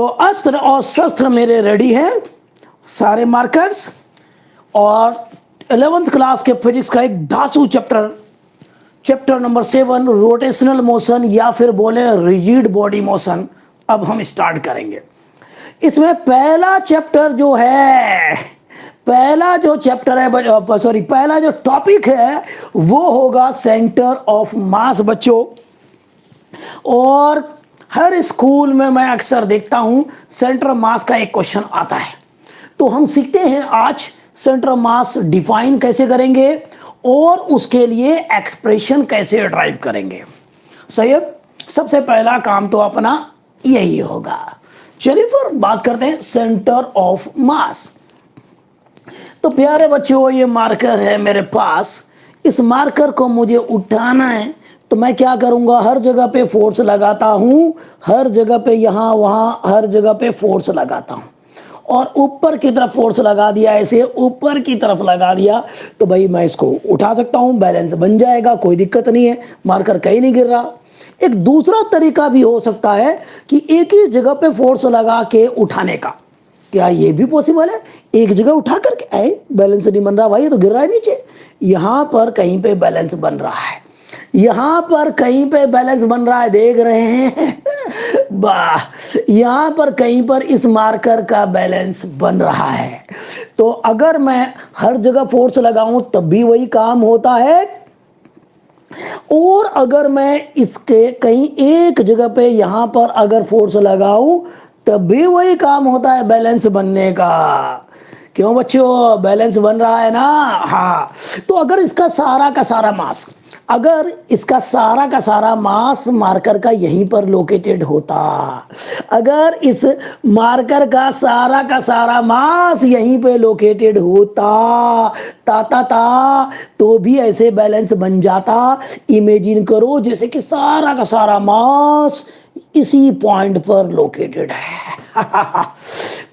तो अस्त्र और शस्त्र मेरे रेडी हैं, सारे मार्कर्स। और 11th क्लास के फिजिक्स का एक धासु चैप्टर नंबर 7 रोटेशनल मोशन या फिर बोले रिजिड बॉडी मोशन, अब हम स्टार्ट करेंगे। इसमें पहला जो टॉपिक है वो होगा सेंटर ऑफ मास बच्चों। और हर स्कूल में मैं अक्सर देखता हूं सेंटर मास का एक क्वेश्चन आता है, तो हम सीखते हैं आज सेंटर मास डिफाइन कैसे करेंगे और उसके लिए एक्सप्रेशन कैसे ड्राइव करेंगे। सही है, सबसे पहला काम तो अपना यही होगा। चलिए फिर बात करते हैं सेंटर ऑफ मास। तो प्यारे बच्चों, ये मार्कर है मेरे पास, इस मार्कर को मुझे उठाना है तो मैं क्या करूंगा, हर जगह पे फोर्स लगाता हूं, हर जगह पे यहां वहां हर जगह पे फोर्स लगाता हूं। और ऊपर की तरफ फोर्स लगा दिया, ऐसे ऊपर की तरफ लगा दिया तो भाई मैं इसको उठा सकता हूं, बैलेंस बन जाएगा, कोई दिक्कत नहीं है, मार्कर कहीं नहीं गिर रहा। एक दूसरा तरीका भी हो सकता है कि एक ही जगह पे फोर्स लगा के उठाने का। क्या ये भी पॉसिबल है? एक जगह उठा करके बैलेंस नहीं बन रहा भाई, ये तो गिर रहा है नीचे। यहां पर कहीं पे बैलेंस बन रहा है, यहां पर कहीं पे बैलेंस बन रहा है, देख रहे हैं वाह, यहां पर कहीं पर इस मार्कर का बैलेंस बन रहा है। तो अगर मैं हर जगह फोर्स लगाऊं तब भी वही काम होता है, और अगर मैं इसके कहीं एक जगह पे यहां पर अगर फोर्स लगाऊं तब भी वही काम होता है, बैलेंस बनने का। क्यों बच्चों, बैलेंस बन रहा है ना? हाँ। तो अगर इसका सारा का सारा मास मार्कर का यहीं पर लोकेटेड होता, अगर इस मार्कर का सारा मास यहीं पे लोकेटेड होता तो भी ऐसे बैलेंस बन जाता। इमेजिन करो जैसे कि सारा का सारा मास इसी पॉइंट पर लोकेटेड है।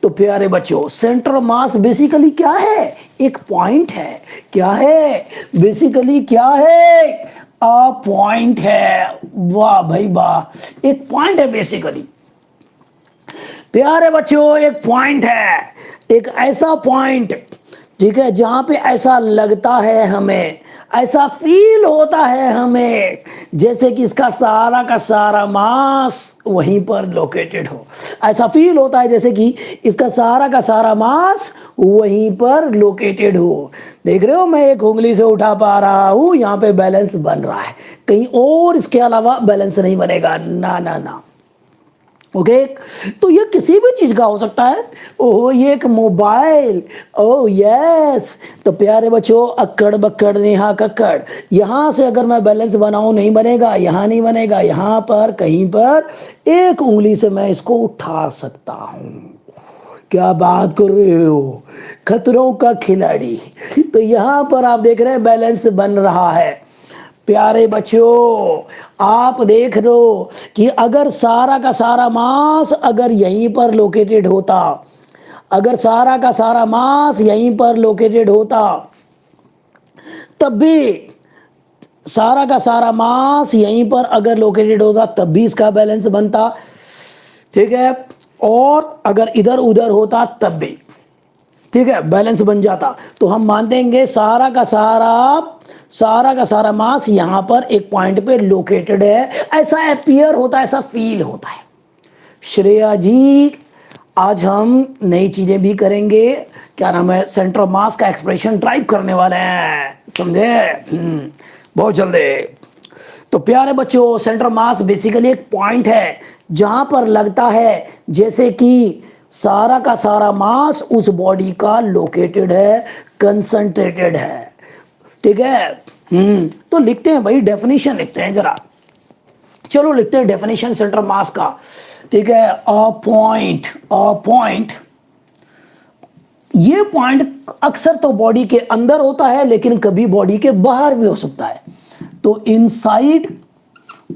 तो प्यारे बच्चों, सेंटर मास बेसिकली क्या है? एक पॉइंट है। क्या है बेसिकली? क्या है? अ पॉइंट है। वाह भाई वाह, एक पॉइंट है बेसिकली। प्यारे बच्चों, एक पॉइंट है, एक ऐसा पॉइंट, ठीक है, जहां पे ऐसा लगता है हमें, ऐसा फील होता है हमें जैसे कि इसका सारा का सारा मास वहीं पर लोकेटेड हो। ऐसा फील होता है जैसे कि इसका सारा का सारा मास वहीं पर लोकेटेड हो। देख रहे हो, मैं एक उंगली से उठा पा रहा हूं, यहां पे बैलेंस बन रहा है, कहीं और इसके अलावा बैलेंस नहीं बनेगा, ना ना ना। ओके, तो ये किसी भी चीज का हो सकता है। ओह, ये एक मोबाइल, ओह यस। तो प्यारे बच्चों, अक्कड़ बक्कड़ नेहा कक्कड़, यहां से अगर मैं बैलेंस बनाऊं नहीं बनेगा, यहां नहीं बनेगा, यहां पर कहीं पर एक उंगली से मैं इसको उठा सकता हूं। क्या बात कर रहे हो, खतरों का खिलाड़ी। तो यहां पर आप देख रहे हैं बैलेंस बन रहा है। प्यारे बच्चों, आप देख लो कि अगर सारा का सारा मास अगर यहीं पर लोकेटेड होता, अगर सारा का सारा मास यहीं पर लोकेटेड होता, तब भी सारा का सारा मास यहीं पर अगर लोकेटेड होता तब भी इसका बैलेंस बनता, ठीक है। और अगर इधर उधर होता तब भी, ठीक है, बैलेंस बन जाता। तो हम मानेंगे सारा का सारा मास यहां पर एक पॉइंट पे लोकेटेड है, ऐसा अपीयर होता है, ऐसा फील होता है। श्रेया जी, आज हम नई चीजें भी करेंगे, क्या नाम है, सेंटर ऑफ मास का एक्सप्रेशन ड्राइव करने वाले हैं, समझे? बहुत जल्दी। तो प्यारे बच्चों, सेंटर मास बेसिकली एक पॉइंट है जहां पर लगता है जैसे कि सारा का सारा मास उस बॉडी का लोकेटेड है, कंसंट्रेटेड है, ठीक है। तो लिखते हैं भाई, डेफिनेशन लिखते हैं जरा। चलो लिखते हैं डेफिनेशन सेंटर मास का, ठीक है। अ पॉइंट, ये पॉइंट अक्सर तो बॉडी के अंदर होता है लेकिन कभी बॉडी के बाहर भी हो सकता है। तो इनसाइड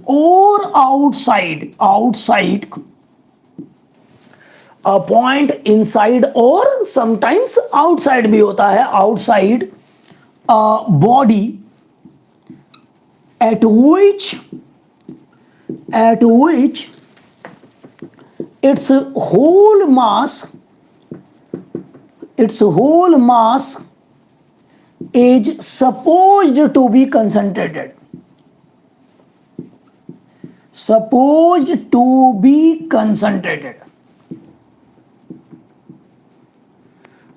और आउटसाइड, अ पॉइंट इनसाइड और समटाइम्स आउटसाइड भी होता है, outside body at which its whole mass is supposed to be concentrated. Supposed to be concentrated.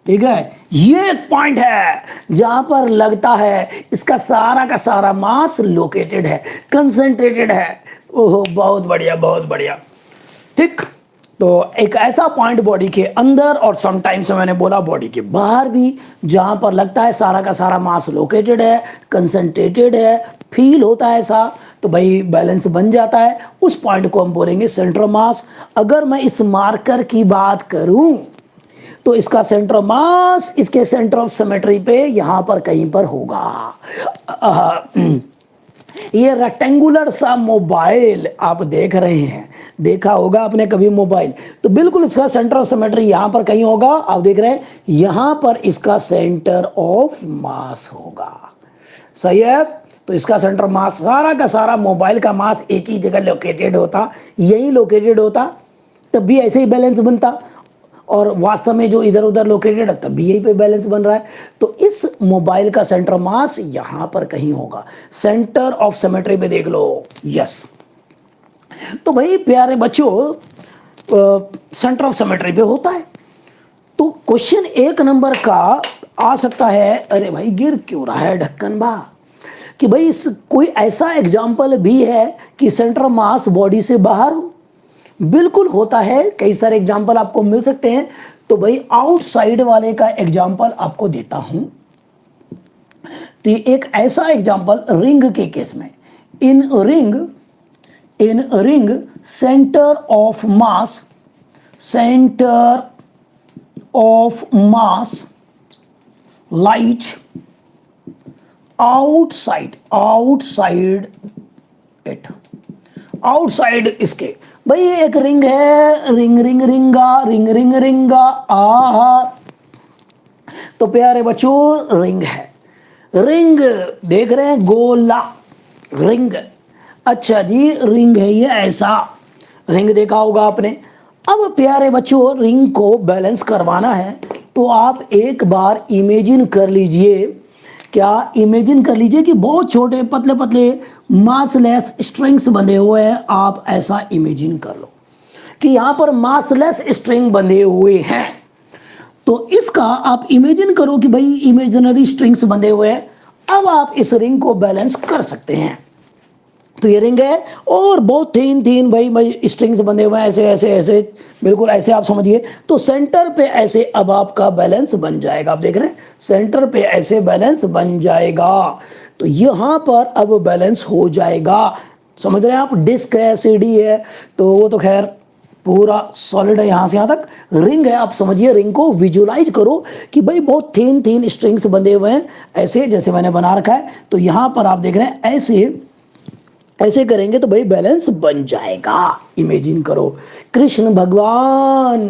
ठीक है, ये एक पॉइंट है जहां पर लगता है इसका सारा का सारा मास लोकेटेड है, कंसंट्रेटेड है। ओहो, बहुत बढ़िया, बहुत बढ़िया। ठीक, तो एक ऐसा पॉइंट बॉडी के अंदर और समटाइम्स मैंने बोला बॉडी के बाहर भी, जहां पर लगता है सारा का सारा मास लोकेटेड है, कंसंट्रेटेड है, फील होता है ऐसा, तो भाई बैलेंस बन जाता है। उस पॉइंट को हम बोलेंगे सेंटर मास। अगर मैं इस मार्कर की बात करूं तो इसका सेंटर मास इसके सेंटर ऑफ सिमेट्री पे यहां पर कहीं पर होगा। ये रेक्टेंगुलर सा मोबाइल आप देख रहे हैं, देखा होगा आपने कभी मोबाइल, तो बिल्कुल इसका सेंटर ऑफ सिमेट्री यहां पर कहीं होगा। आप देख रहे हैं यहां पर इसका सेंटर ऑफ मास होगा। सही है, तो इसका सेंटर मास, सारा का सारा मोबाइल का मास एक ही जगह लोकेटेड होता, यही लोकेटेड होता, तब भी ऐसे ही बैलेंस बनता। और वास्तव में जो इधर उधर लोकेटेड है तब भी यहीं पे बैलेंस बन रहा है। तो इस मोबाइल का सेंटर मास यहां पर कहीं होगा, सेंटर ऑफ सिमेट्री पे देख लो। यस, तो भाई प्यारे बच्चों, सेंटर ऑफ सिमेट्री पे होता है। तो क्वेश्चन 1 नंबर का आ सकता है, अरे भाई गिर क्यों रहा है ढक्कन बा, कि भाई कोई ऐसा एग्जाम्पल भी है कि सेंटर मास बॉडी से बाहर हो। बिल्कुल होता है, कई सारे एग्जाम्पल आपको मिल सकते हैं। तो भाई आउटसाइड वाले का एग्जाम्पल आपको देता हूं। तो एक ऐसा एग्जाम्पल रिंग के केस में, in ring centre of mass lies outside इसके। भाई ये एक रिंग है, रिंगा आहा। तो प्यारे बच्चों रिंग है, रिंग देख रहे हैं, गोला रिंग। अच्छा जी, रिंग है ये ऐसा, रिंग देखा होगा आपने। अब प्यारे बच्चों रिंग को बैलेंस करवाना है तो आप एक बार इमेजिन कर लीजिए, क्या इमेजिन कर लीजिए कि बहुत छोटे पतले पतले मासलेस स्ट्रिंग्स बंधे हुए हैं। आप ऐसा इमेजिन कर लो कि यहां पर मासलेस स्ट्रिंग बंधे हुए हैं। तो इसका आप इमेजिन करो कि भाई इमेजिनरी स्ट्रिंग्स बंधे हुए हैं। अब आप इस रिंग को बैलेंस कर सकते हैं। तो ये रिंग है और बहुत थीन भाई स्ट्रिंग्स बंधे हुए हैं, ऐसे बिल्कुल ऐसे आप समझिए। तो सेंटर पे ऐसे अब आपका बैलेंस बन जाएगा। आप देख रहे हैं सेंटर पे ऐसे बैलेंस बन जाएगा। तो यहां पर अब बैलेंस हो जाएगा। समझ रहे हैं आप, डिस्क है, सीडी है, तो वो तो खैर पूरा सॉलिड है यहां से यहां तक। रिंग है, आप समझिए, रिंग को विजुलाइज करो कि भाई बहुत थीन स्ट्रिंग्स बंधे हुए हैं ऐसे, जैसे मैंने बना रखा है। तो यहां पर आप देख रहे हैं ऐसे करेंगे तो भाई बैलेंस बन जाएगा। इमेजिन करो कृष्ण भगवान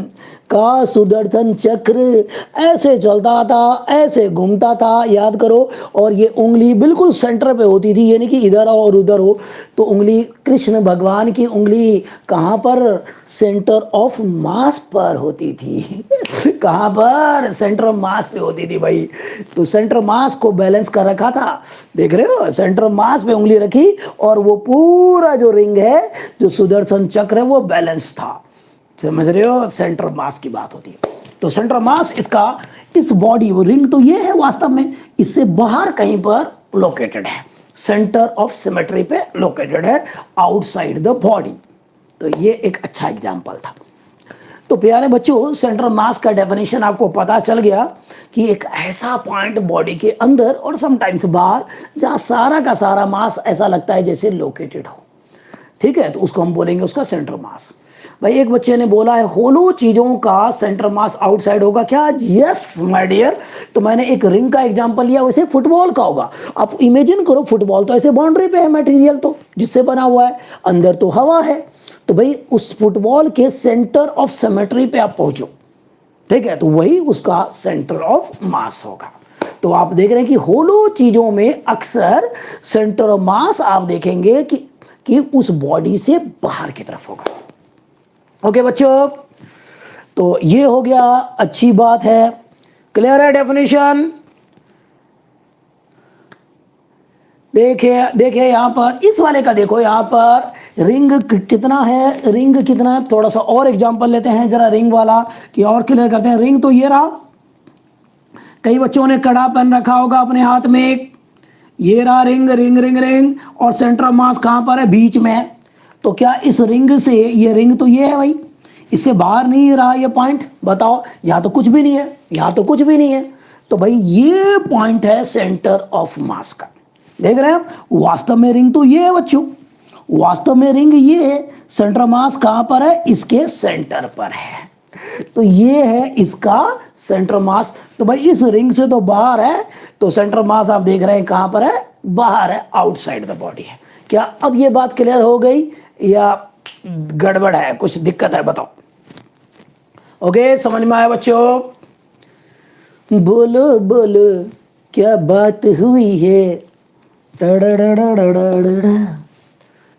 का सुदर्शन चक्र ऐसे चलता था, ऐसे घूमता था, याद करो। और ये उंगली बिल्कुल सेंटर पे होती थी, यानी कि इधर हो और उधर हो। तो उंगली, कृष्ण भगवान की उंगली कहाँ पर? सेंटर ऑफ मास पर होती थी। कहाँ पर? सेंटर ऑफ मास पे होती थी भाई। तो सेंटर मास को बैलेंस कर रखा था, देख रहे हो, सेंटर मास पे उंगली रखी और वो पूरा जो रिंग है, जो सुदर्शन चक्र है, वो बैलेंस था। समझ रहे हो, सेंटर मास की बात होती है। तो सेंटर मास इसका, इस बॉडी, वो रिंग तो ये है वास्तव में, इससे बाहर कहीं पर लोकेटेड है, सेंटर ऑफ सिमेट्री पे लोकेटेड है, आउटसाइड द बॉडी। तो ये एक अच्छा एग्जांपल था। तो प्यारे बच्चों, सेंट्रल मास का डेफिनेशन आपको पता चल गया कि एक ऐसा पॉइंट बॉडी के अंदर और समटाइम्स बाहर जहां सारा का सारा मास ऐसा लगता है जैसे लोकेटेड हो। ठीक है, तो उसको हम बोलेंगे उसका सेंट्रल मास। भाई एक बच्चे ने बोला है होलो चीजों का सेंट्रल मास आउटसाइड होगा क्या? Yes my dear. तो मैंने एक रिंग का एग्जांपल लिया, वैसे फुटबॉल का होगा। आप इमेजिन करो, फुटबॉल तो ऐसे बाउंड्री पे है, मटेरियल तो जिससे बना हुआ है, अंदर तो हवा है। तो भाई उस फुटबॉल के सेंटर ऑफ सिमेट्री पे आप पहुंचो, ठीक है, तो वही उसका सेंटर ऑफ मास होगा। तो आप देख रहे हैं कि होलो चीजों में अक्सर सेंटर ऑफ मास आप देखेंगे कि उस बॉडी से बाहर की तरफ होगा। ओके बच्चों, तो ये हो गया, अच्छी बात है, क्लियर है डेफिनेशन। देखिए देखिए यहां पर इस वाले का देखो, यहां पर रिंग कितना है, रिंग कितना है, थोड़ा सा और एग्जांपल लेते हैं जरा रिंग वाला कि और क्लियर करते हैं। रिंग तो ये रहा, कई बच्चों ने कड़ा पहन रखा होगा अपने हाथ में, ये रहा रिंग रिंग रिंग रिंग, और सेंटर ऑफ मास कहां पर है, बीच में है। तो क्या इस रिंग से, ये रिंग तो ये है भाई, इससे बाहर नहीं रहा ये पॉइंट, बताओ, यहां तो कुछ भी नहीं है, यहां तो कुछ भी नहीं है, तो भाई ये पॉइंट है सेंटर ऑफ मास का। देख रहे हैं आप, वास्तव में रिंग तो ये है बच्चों, वास्तव में रिंग ये है, सेंटर ऑफ मास कहां पर है, इसके सेंटर पर है, तो ये है इसका सेंटर मास। तो भाई इस रिंग से तो बाहर है, तो सेंटर मास आप देख रहे हैं कहां पर है, बाहर है, आउटसाइड द बॉडी है। क्या अब ये बात क्लियर हो गई या गड़बड़ है, कुछ दिक्कत है, बताओ। ओके, समझ में आया बच्चों? बोलो बोलो क्या बात हुई है,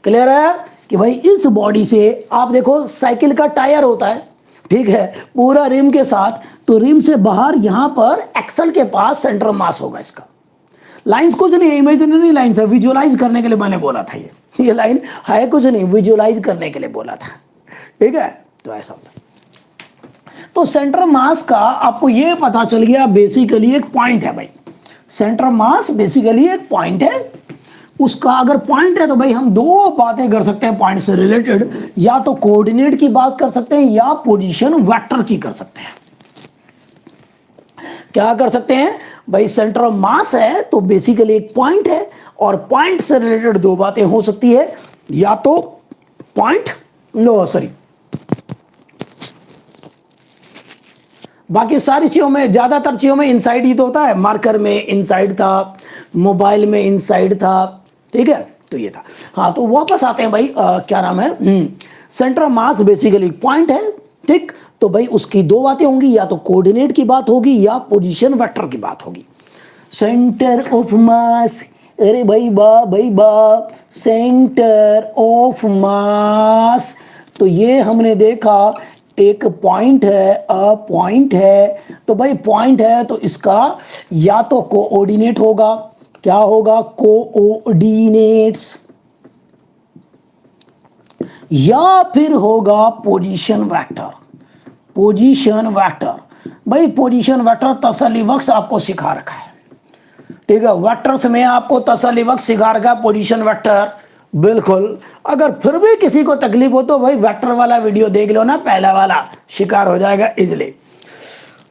क्लियर है कि भाई इस बॉडी से आप देखो, साइकिल का टायर होता है, ठीक है, पूरा रिम के साथ, तो रिम से बाहर यहां पर एक्सल के पास सेंटर मास होगा इसका। लाइंस कुछ नहीं है, इमेजिनरी लाइंस है, विजुअलाइज करने के लिए मैंने बोला था, ये लाइन है कुछ नहीं, विजुअलाइज करने के लिए बोला था, ठीक है, तो ऐसा होता है। तो सेंटर मास का आपको ये पता चल गया, बेसिकली एक पॉइंट है भाई, सेंटर मास बेसिकली एक पॉइंट है, उसका अगर पॉइंट है तो भाई हम दो बातें कर सकते हैं पॉइंट से रिलेटेड, या तो कोऑर्डिनेट की बात कर सकते हैं या पोजीशन वेक्टर की कर सकते हैं। क्या कर सकते हैं भाई, सेंटर ऑफ मास है तो बेसिकली एक पॉइंट है, और पॉइंट से रिलेटेड दो बातें हो सकती है, या तो पॉइंट, नो सॉरी, बाकी सारी चीजों में, ज्यादातर चीजों में इनसाइड ही तो होता है, मार्कर में इनसाइड था, मोबाइल में इनसाइड था, ठीक है, तो ये था। हाँ, तो वापस आते हैं भाई, क्या नाम है, centre of mass basically point है, ठीक, तो भाई उसकी दो बातें होंगी, या तो कोऑर्डिनेट की बात होगी या पोजीशन वेक्टर की बात होगी। सेंटर ऑफ मास, अरे भाई बा, सेंटर ऑफ मास, तो ये हमने देखा एक पॉइंट है, अ पॉइंट है, तो भाई पॉइंट है तो इसका या तो कोऑर्डिनेट होगा, क्या होगा, कोऑर्डिनेट्स, या फिर होगा पोजीशन वेक्टर, पोजीशन वेक्टर। भाई पोजीशन वेक्टर तसल्ली बख्श आपको सिखा रखा है, ठीक है, वेक्टर्स में आपको तसल्ली बख्श सिखा रखा है पोजीशन वेक्टर, बिल्कुल। अगर फिर भी किसी को तकलीफ हो तो भाई वेक्टर वाला वीडियो देख लो ना, पहला वाला, शिकार हो जाएगा इजली।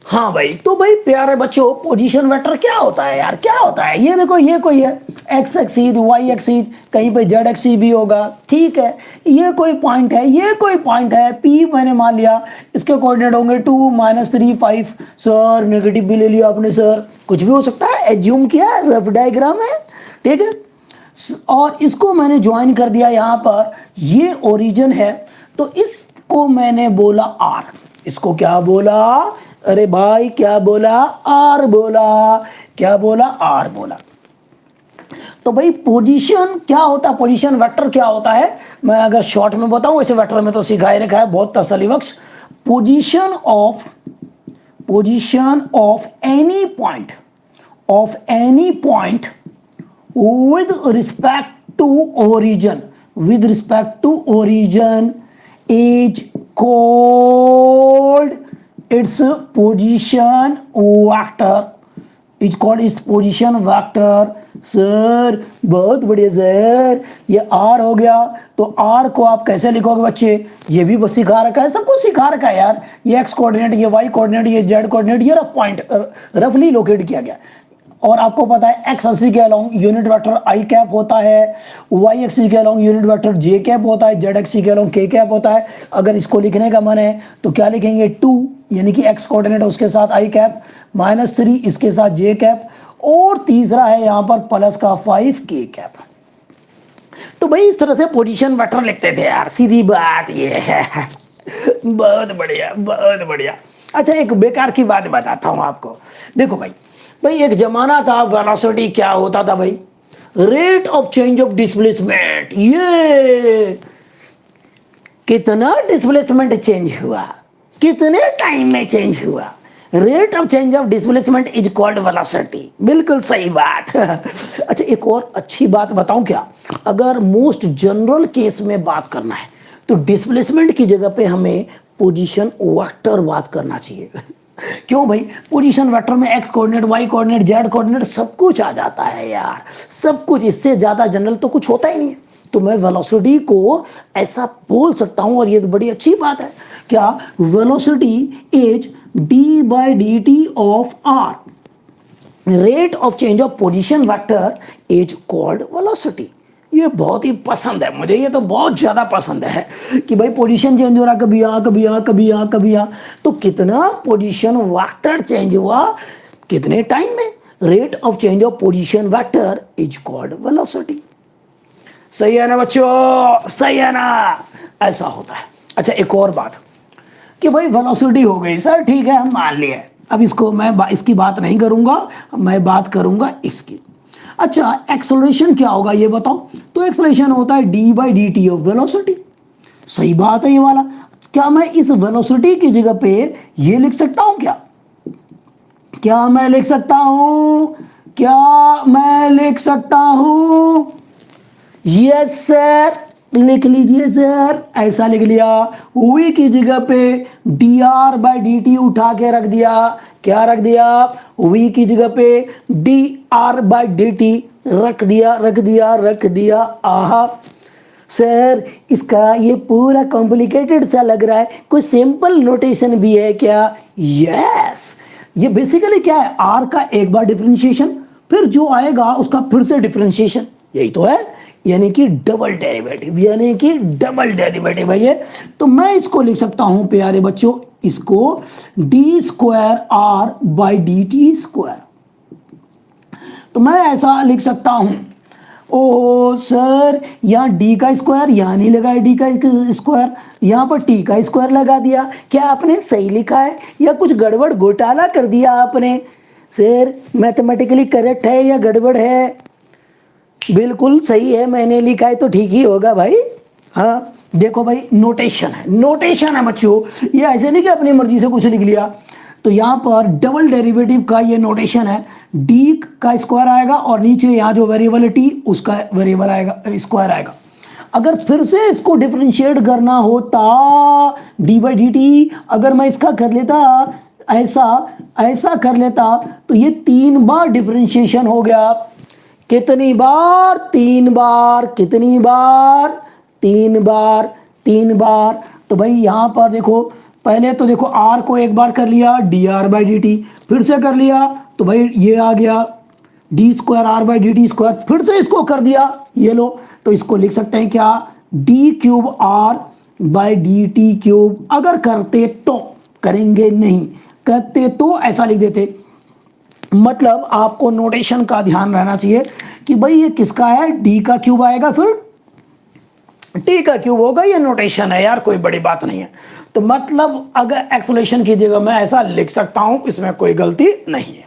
हाँ भाई, तो भाई प्यारे बच्चों, पोजीशन वेक्टर क्या होता है यार, क्या होता है, ये देखो, ये कोई है एक्स एक्सिस, वाई एक्सिस, कहीं पे जेड एक्सिस भी होगा, ठीक है, ये कोई पॉइंट है, ये कोई पॉइंट है, पी मैंने मान लिया, इसके कोऑर्डिनेट होंगे 2 -3 5, सर नेगेटिव भी ले लिया आपने सर, कुछ भी हो सकता है, एज्यूम किया, रफ डायग्राम है, ठीक है, और इसको मैंने ज्वाइन कर दिया यहां पर, ये ओरिजिन है, तो इसको मैंने बोला आर, इसको क्या बोला, अरे भाई क्या बोला, आर बोला, क्या बोला, आर बोला। तो भाई पोजीशन क्या होता है, पोजीशन वेक्टर क्या होता है, मैं अगर शॉर्ट में बताऊं, इसे वेक्टर में तो सिखाई रखा है बहुत तसल्ली बख्श, position of any point with respect to origin is called its position vector, is called its position vector। Sir बहुत बढ़िया सर, ये आर हो गया, तो आर को आप कैसे लिखोगे बच्चे, ये भी बस सिखा रखा है, सब कुछ सिखा रखा है यार, ये एक्स कोऑर्डिनेट, ये वाई कोऑर्डिनेट, ये जेड कोऑर्डिनेट, ये रफ पॉइंट रफली लोकेट किया गया, और आपको पता है एक्स एक्सिस के अलोंग यूनिट वेक्टर आई कैप होता है, वाई एक्सिस के अलोंग यूनिट वेक्टर जे कैप होता है, जेड एक्सिस के अलोंग के कैप होता है। अगर इसको लिखने का मन है तो क्या लिखेंगे, 2 यानी कि एक्स कोऑर्डिनेट उसके साथ आई कैप, -3 इसके साथ जे कैप, और तीसरा है यहां पर प्लस का 5 के कैप। तो भाई इस तरह से पोजीशन वेक्टर लिखते थे यार, सीधी बात ये है। बहुत बढ़िया, बहुत बढ़िया। अच्छा, एक बेकार की बात बताता हूं आपको, देखो भाई एक जमाना था, वेलोसिटी क्या होता था भाई, rate of change of displacement, ये कितना डिस्प्लेसमेंट चेंज हुआ, कितने टाइम में चेंज हुआ। Rate of change of displacement is called velocity. बिल्कुल सही बात। अच्छा, एक और अच्छी बात बताऊं क्या, अगर मोस्ट जनरल केस में बात करना है तो डिस्प्लेसमेंट की जगह पे हमें पोजीशन वेक्टर बात करना चाहिए। क्यों भाई, पोजीशन वेक्टर में X coordinate, Y coordinate, Z coordinate सब कुछ आ जाता है यार, सब कुछ। इससे ज्यादा जनरल तो कुछ होता ही नहीं है। तो मैं वेलोसिटी को ऐसा बोल सकता हूं, और ये बड़ी अच्छी बात है क्या, velocity is D by D T of R, rate of change of position vector is called velocity. ये बहुत ही पसंद है मुझे, ये तो बहुत ज्यादा पसंद है कि भाई पोजीशन चेंज हो रहा, कभी यहाँ कभी यहाँ कभी यहाँ कभी यहाँ, तो कितना पोजीशन वेक्टर चेंज हुआ कितने टाइम में, rate of change of position vector is called velocity. सही है ना बच्चों, सही है ना, ऐसा होता है। अच्छा, एक और बात कि भाई वेलोसिटी हो गई सर, ठीक है हम मान लिए, अब इसको मैं इसकी बात नहीं करूंगा, मैं बात करूंगा इसकी। अच्छा, एक्सेलरेशन क्या होगा ये बताओ, तो एक्सेलरेशन होता है D by D T of velocity. सही बात है ये वाला। क्या मैं इस वेलोसिटी की जगह पे ये लिख सकता हूं क्या, क्या मैं लिख सकता हूं, क्या मैं लिख सकता हूं, यस सर, लिख लीजिए सर, ऐसा लिख लिया। वी की जगह पे D R by D T उठा के रख दिया, क्या रख दिया, वी की जगह पे D R by D T रख दिया, रख दिया, रख दिया। आहा सर, इसका ये पूरा कॉम्प्लिकेटेड सा लग रहा है, कोई सिंपल नोटेशन भी है क्या? यस, ये बेसिकली क्या है, आर का एक बार डिफरेंशिएशन, फिर जो आएगा उसका फिर से डिफरेंशिएशन, यही तो है, यानी कि डबल डेरिवेटिव, यानी कि डबल डेरिवेटिव है ये। तो मैं इसको लिख सकता हूं प्यारे बच्चों, इसको D square R by D T square. तो मैं ऐसा लिख सकता हूं, ओ सर यहां डी का स्क्वायर यहां नहीं लगाया, डी का स्क्वायर यहां पर टी का स्क्वायर लगा दिया, क्या आपने सही लिखा है या कुछ गड़बड़ घोटाला कर दिया आपने? सर मैथमेटिकली करेक्ट है या गड़बड़ है? बिल्कुल सही है, मैंने लिखा है तो ठीक ही होगा भाई। हाँ देखो भाई, नोटेशन है, नोटेशन है बच्चों, ये ऐसे नहीं कि अपनी मर्जी से कुछ लिख लिया। तो यहाँ पर डबल डेरिवेटिव का ये नोटेशन है, डी का स्क्वायर आएगा और नीचे यहाँ जो वेरिएबल है टी, उसका वेरिएबल आएगा, स्क्वायर आएगा। अगर फिर से इसको डिफरेंशिएट करना होता डी बाई डी टी, अगर मैं इसका कर लेता ऐसा कर लेता, तो ये 3 बार डिफरेंशिएशन हो गया। कितनी बार? 3 बार। कितनी बार? 3 बार, 3 बार। तो भाई यहां पर देखो, पहले तो देखो आर को एक बार कर लिया D R by D T, फिर से कर लिया तो भाई ये आ गया D square R by D T square, फिर से इसको कर दिया, ये लो। तो इसको लिख सकते हैं क्या, D cube R by D T cube. अगर करते तो, करेंगे नहीं, करते तो ऐसा लिख देते। मतलब आपको नोटेशन का ध्यान रहना चाहिए कि भाई ये किसका है, डी का क्यूब आएगा फिर टी का क्यूब होगा, ये नोटेशन है यार, कोई बड़ी बात नहीं है। तो मतलब अगर एक्सेलरेशन की जगह मैं ऐसा लिख सकता हूं, इसमें कोई गलती नहीं है।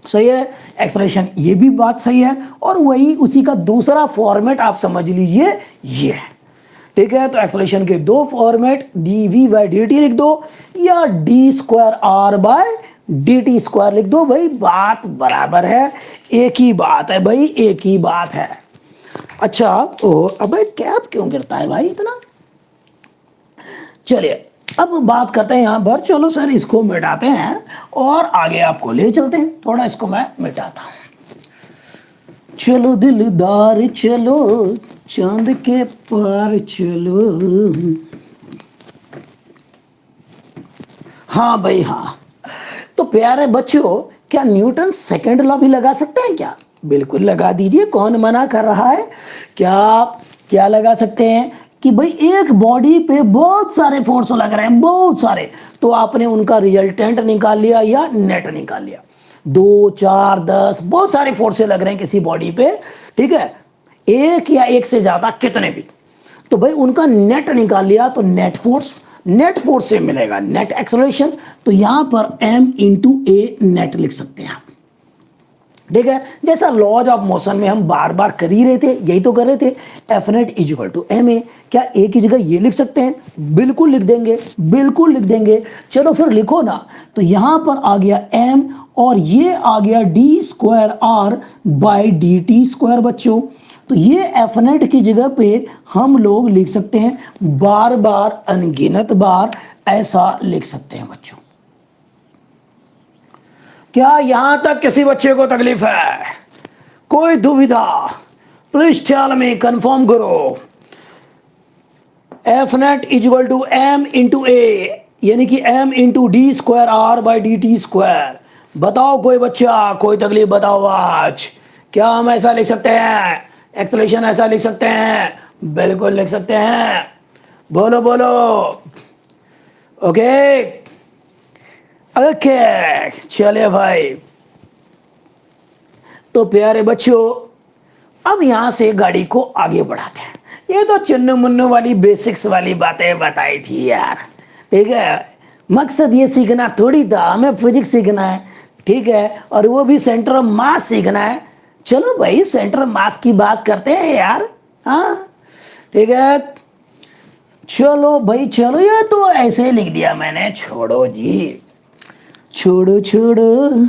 सही है, एक्सेलरेशन ये भी बात सही है। और वही उसी का दूसरा फॉर्मेट आप समझ लीजिए, ये है, ठीक है। तो एक्सेलरेशन के 2 format, D V by D T लिख दो या D square R by D T square लिख दो, भाई बात बराबर है, एक ही बात है भाई, एक ही बात है। अच्छा, ओ अबे कैप क्यों गिरता है भाई इतना? चलिए अब बात करते हैं यहां पर, चलो सर इसको मिटाते हैं और आगे आपको ले चलते हैं। थोड़ा इसको मैं मिटाता हूं। चलो दिलदार चलो, चांद के पार चलो। हाँ भाई हाँ। तो प्यारे बच्चों, क्या न्यूटन सेकंड लॉ भी लगा सकते हैं क्या? बिल्कुल लगा दीजिए, कौन मना कर रहा है? क्या लगा सकते हैं कि भाई एक बॉडी पे बहुत सारे फोर्स लग रहे हैं, बहुत सारे, तो आपने उनका रिजल्टेंट निकाल लिया या नेट निकाल लिया। 2, 4, 10 बहुत सारे फोर्स लग रहे हैं किसी बॉडी पे, ठीक है, एक या एक से ज्यादा कितने भी, तो भाई उनका नेट निकाल लिया। तो नेट फोर्स से मिलेगा नेट एक्सेलरेशन। तो यहां पर m इंटू ए नेट लिख सकते हैं आप, ठीक है, जैसा लॉज ऑफ मोशन में हम बार बार कर ही रहे थे, यही तो कर रहे थे, F net is equal to M A. क्या ए की जगह ये लिख सकते हैं? बिल्कुल लिख देंगे, बिल्कुल लिख देंगे। चलो फिर लिखो ना, तो यहां पर आ गया एम और ये आ गया D square R by D T square बच्चों। तो ये एफ नेट की जगह पे हम लोग लिख सकते हैं बार बार, अनगिनत बार, ऐसा लिख सकते हैं बच्चों। क्या यहां तक किसी बच्चे को तकलीफ है? कोई दुविधा? प्लीज टेल मी, कंफर्म करो। F net is equal to M into A, यानी कि M into D square R by D T square. बताओ कोई बच्चा, कोई तकलीफ बताओ आज? क्या हम ऐसा लिख सकते हैं? एक्सलेशन ऐसा लिख सकते हैं? बिल्कुल लिख सकते हैं। बोलो बोलो। ओके ओके, चलिए भाई। तो प्यारे बच्चों, अब यहां से गाड़ी को आगे बढ़ाते हैं। ये तो चुन्नू मुन्नू वाली बेसिक्स वाली बातें बताई थी यार, ठीक है। मकसद ये सीखना थोड़ी था, हमें फिजिक्स सीखना है, ठीक है, और वो भी सेंटर ऑफ मास सीखना है। चलो भाई, सेंटर ऑफ मास की बात करते हैं यार। हाँ ठीक है, चलो भाई चलो। ये तो ऐसे ही लिख दिया मैंने, छोड़ो जी, छोड़ो छोड़ो,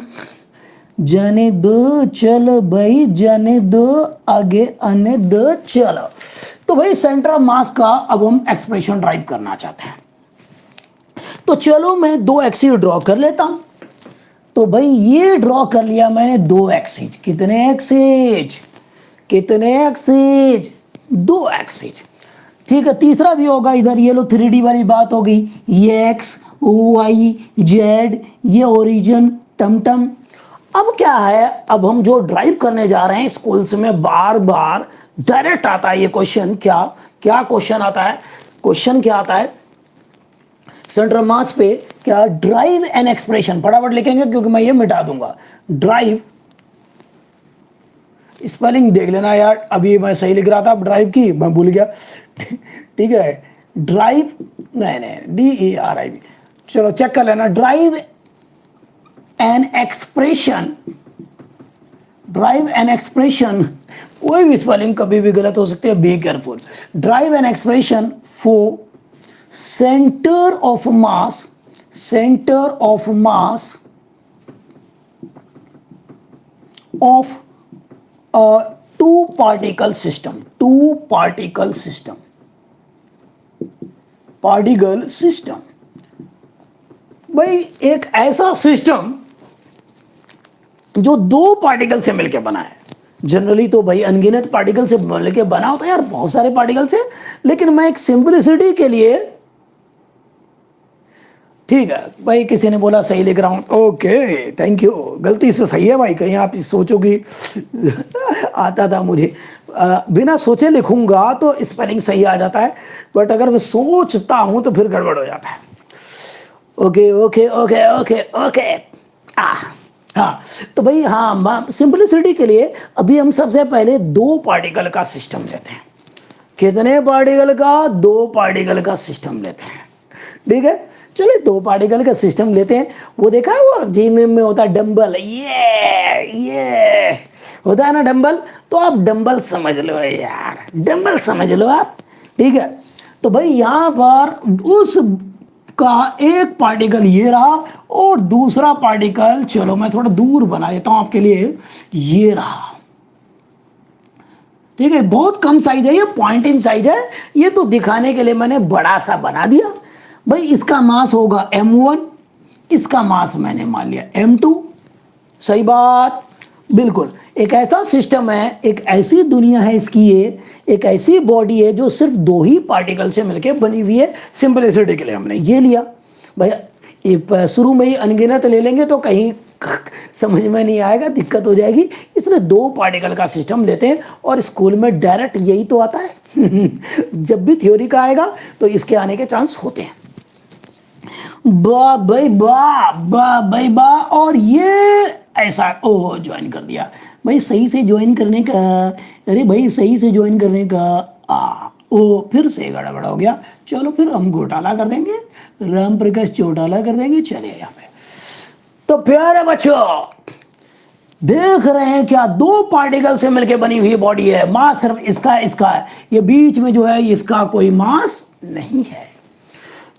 जाने दो, चलो भाई जाने दो, आगे आने दो, चलो। तो भाई सेंटर ऑफ मास का अब हम एक्सप्रेशन ड्राइव करना चाहते हैं, तो चलो मैं दो एक्सिस ड्रॉ कर लेता हूं। तो भाई ये ड्रॉ कर लिया मैंने दो एक्सिस। कितने एक्सिस? कितने एक्सिस? दो एक्सिस, ठीक है। तीसरा भी होगा इधर, ये लो 3D वाली बात हो गई। ये एक्स वाई जेड, ये ओरिजिन टमटम। अब क्या है, अब हम जो ड्राइव करने जा रहे हैं, स्कूल्स में बार बार डायरेक्ट आता है ये क्वेश्चन। क्या क्या क्वेश्चन आता है? क्वेश्चन क्या आता है सेंटर ऑफ मास पे? क्या ड्राइव एन एक्सप्रेशन, फटाफट लिखेंगे क्योंकि मैं ये मिटा दूंगा। ड्राइव, स्पेलिंग देख लेना यार, अभी मैं सही लिख रहा था, ड्राइव की मैं भूल गया, ठीक है। ड्राइव नहीं DERIV, चलो चेक कर लेना। Derive an expression, derive an expression, कोई भी स्पेलिंग कभी भी गलत हो सकती है, be careful. Derive an expression for centre of mass, centre of mass of two particle system, two particle system, particle system. भाई एक ऐसा सिस्टम जो दो पार्टिकल से मिलकर बना है। जनरली तो भाई अनगिनत पार्टिकल से मिलकर बना होता है यार, बहुत सारे पार्टिकल से, लेकिन मैं एक सिंपलिसिटी के लिए, ठीक है भाई, किसी ने बोला सही लिख रहा हूं, ओके थैंक यू, गलती से सही है भाई, कहीं आप सोचोगे आता था मुझे, बिना सोचे लिखूंगा तो स्पेलिंग सही आ जाता है, बट अगर मैं सोचता हूं तो फिर गड़बड़ हो जाता है। Okay okay okay okay okay हाँ, तो भाई हाँ, सिंपलिसिटी के लिए अभी हम सबसे पहले दो पार्टिकल का सिस्टम लेते हैं। कितने पार्टिकल का? दो पार्टिकल का सिस्टम लेते हैं, ठीक है। चलिए दो पार्टिकल का सिस्टम लेते हैं। वो देखा है वो जिम में होता है डंबल, ये होता है ना डंबल, तो आप डंबल समझ लो यार, डंबल समझ लो आप, ठीक है। तो भाई यहाँ पर उस का एक पार्टिकल ये रहा और दूसरा पार्टिकल, चलो मैं थोड़ा दूर बना देता हूं आपके लिए, ये रहा, ठीक है। बहुत कम साइज है ये, पॉइंट इन साइज है, ये तो दिखाने के लिए मैंने बड़ा सा बना दिया। भाई इसका मास होगा m1, इसका मास मैंने मान लिया m2, सही बात, बिल्कुल। एक ऐसा सिस्टम है, एक ऐसी दुनिया है इसकी, ये एक ऐसी बॉडी है जो सिर्फ दो ही पार्टिकल से मिलकर बनी हुई है। सिंपलिसिटी के लिए हमने ये लिया। भाई शुरू में ही अनगिनत ले लेंगे तो कहीं समझ में नहीं आएगा, दिक्कत हो जाएगी, इसलिए दो पार्टिकल का सिस्टम लेते हैं। और स्कूल में डायरेक्ट यही तो आता है जब भी थ्योरी का आएगा तो इसके आने के चांस होते हैं। बा भाई बा बा भाई बा, और ये ऐसा ओ ज्वाइन कर दिया भाई, सही से ज्वाइन करने का, अरे भाई सही से ज्वाइन करने का ओ फिर से गड़बड़ हो गया। चलो फिर हम घोटाला कर देंगे, राम प्रकाश चौटाला कर देंगे। चलिए यहाँ पे तो प्यारे बच्चों, देख रहे हैं क्या, दो पार्टिकल से मिलकर बनी हुई बॉडी है, मास सिर्फ इसका इसका है, ये बीच में जो है इसका कोई मास नहीं है।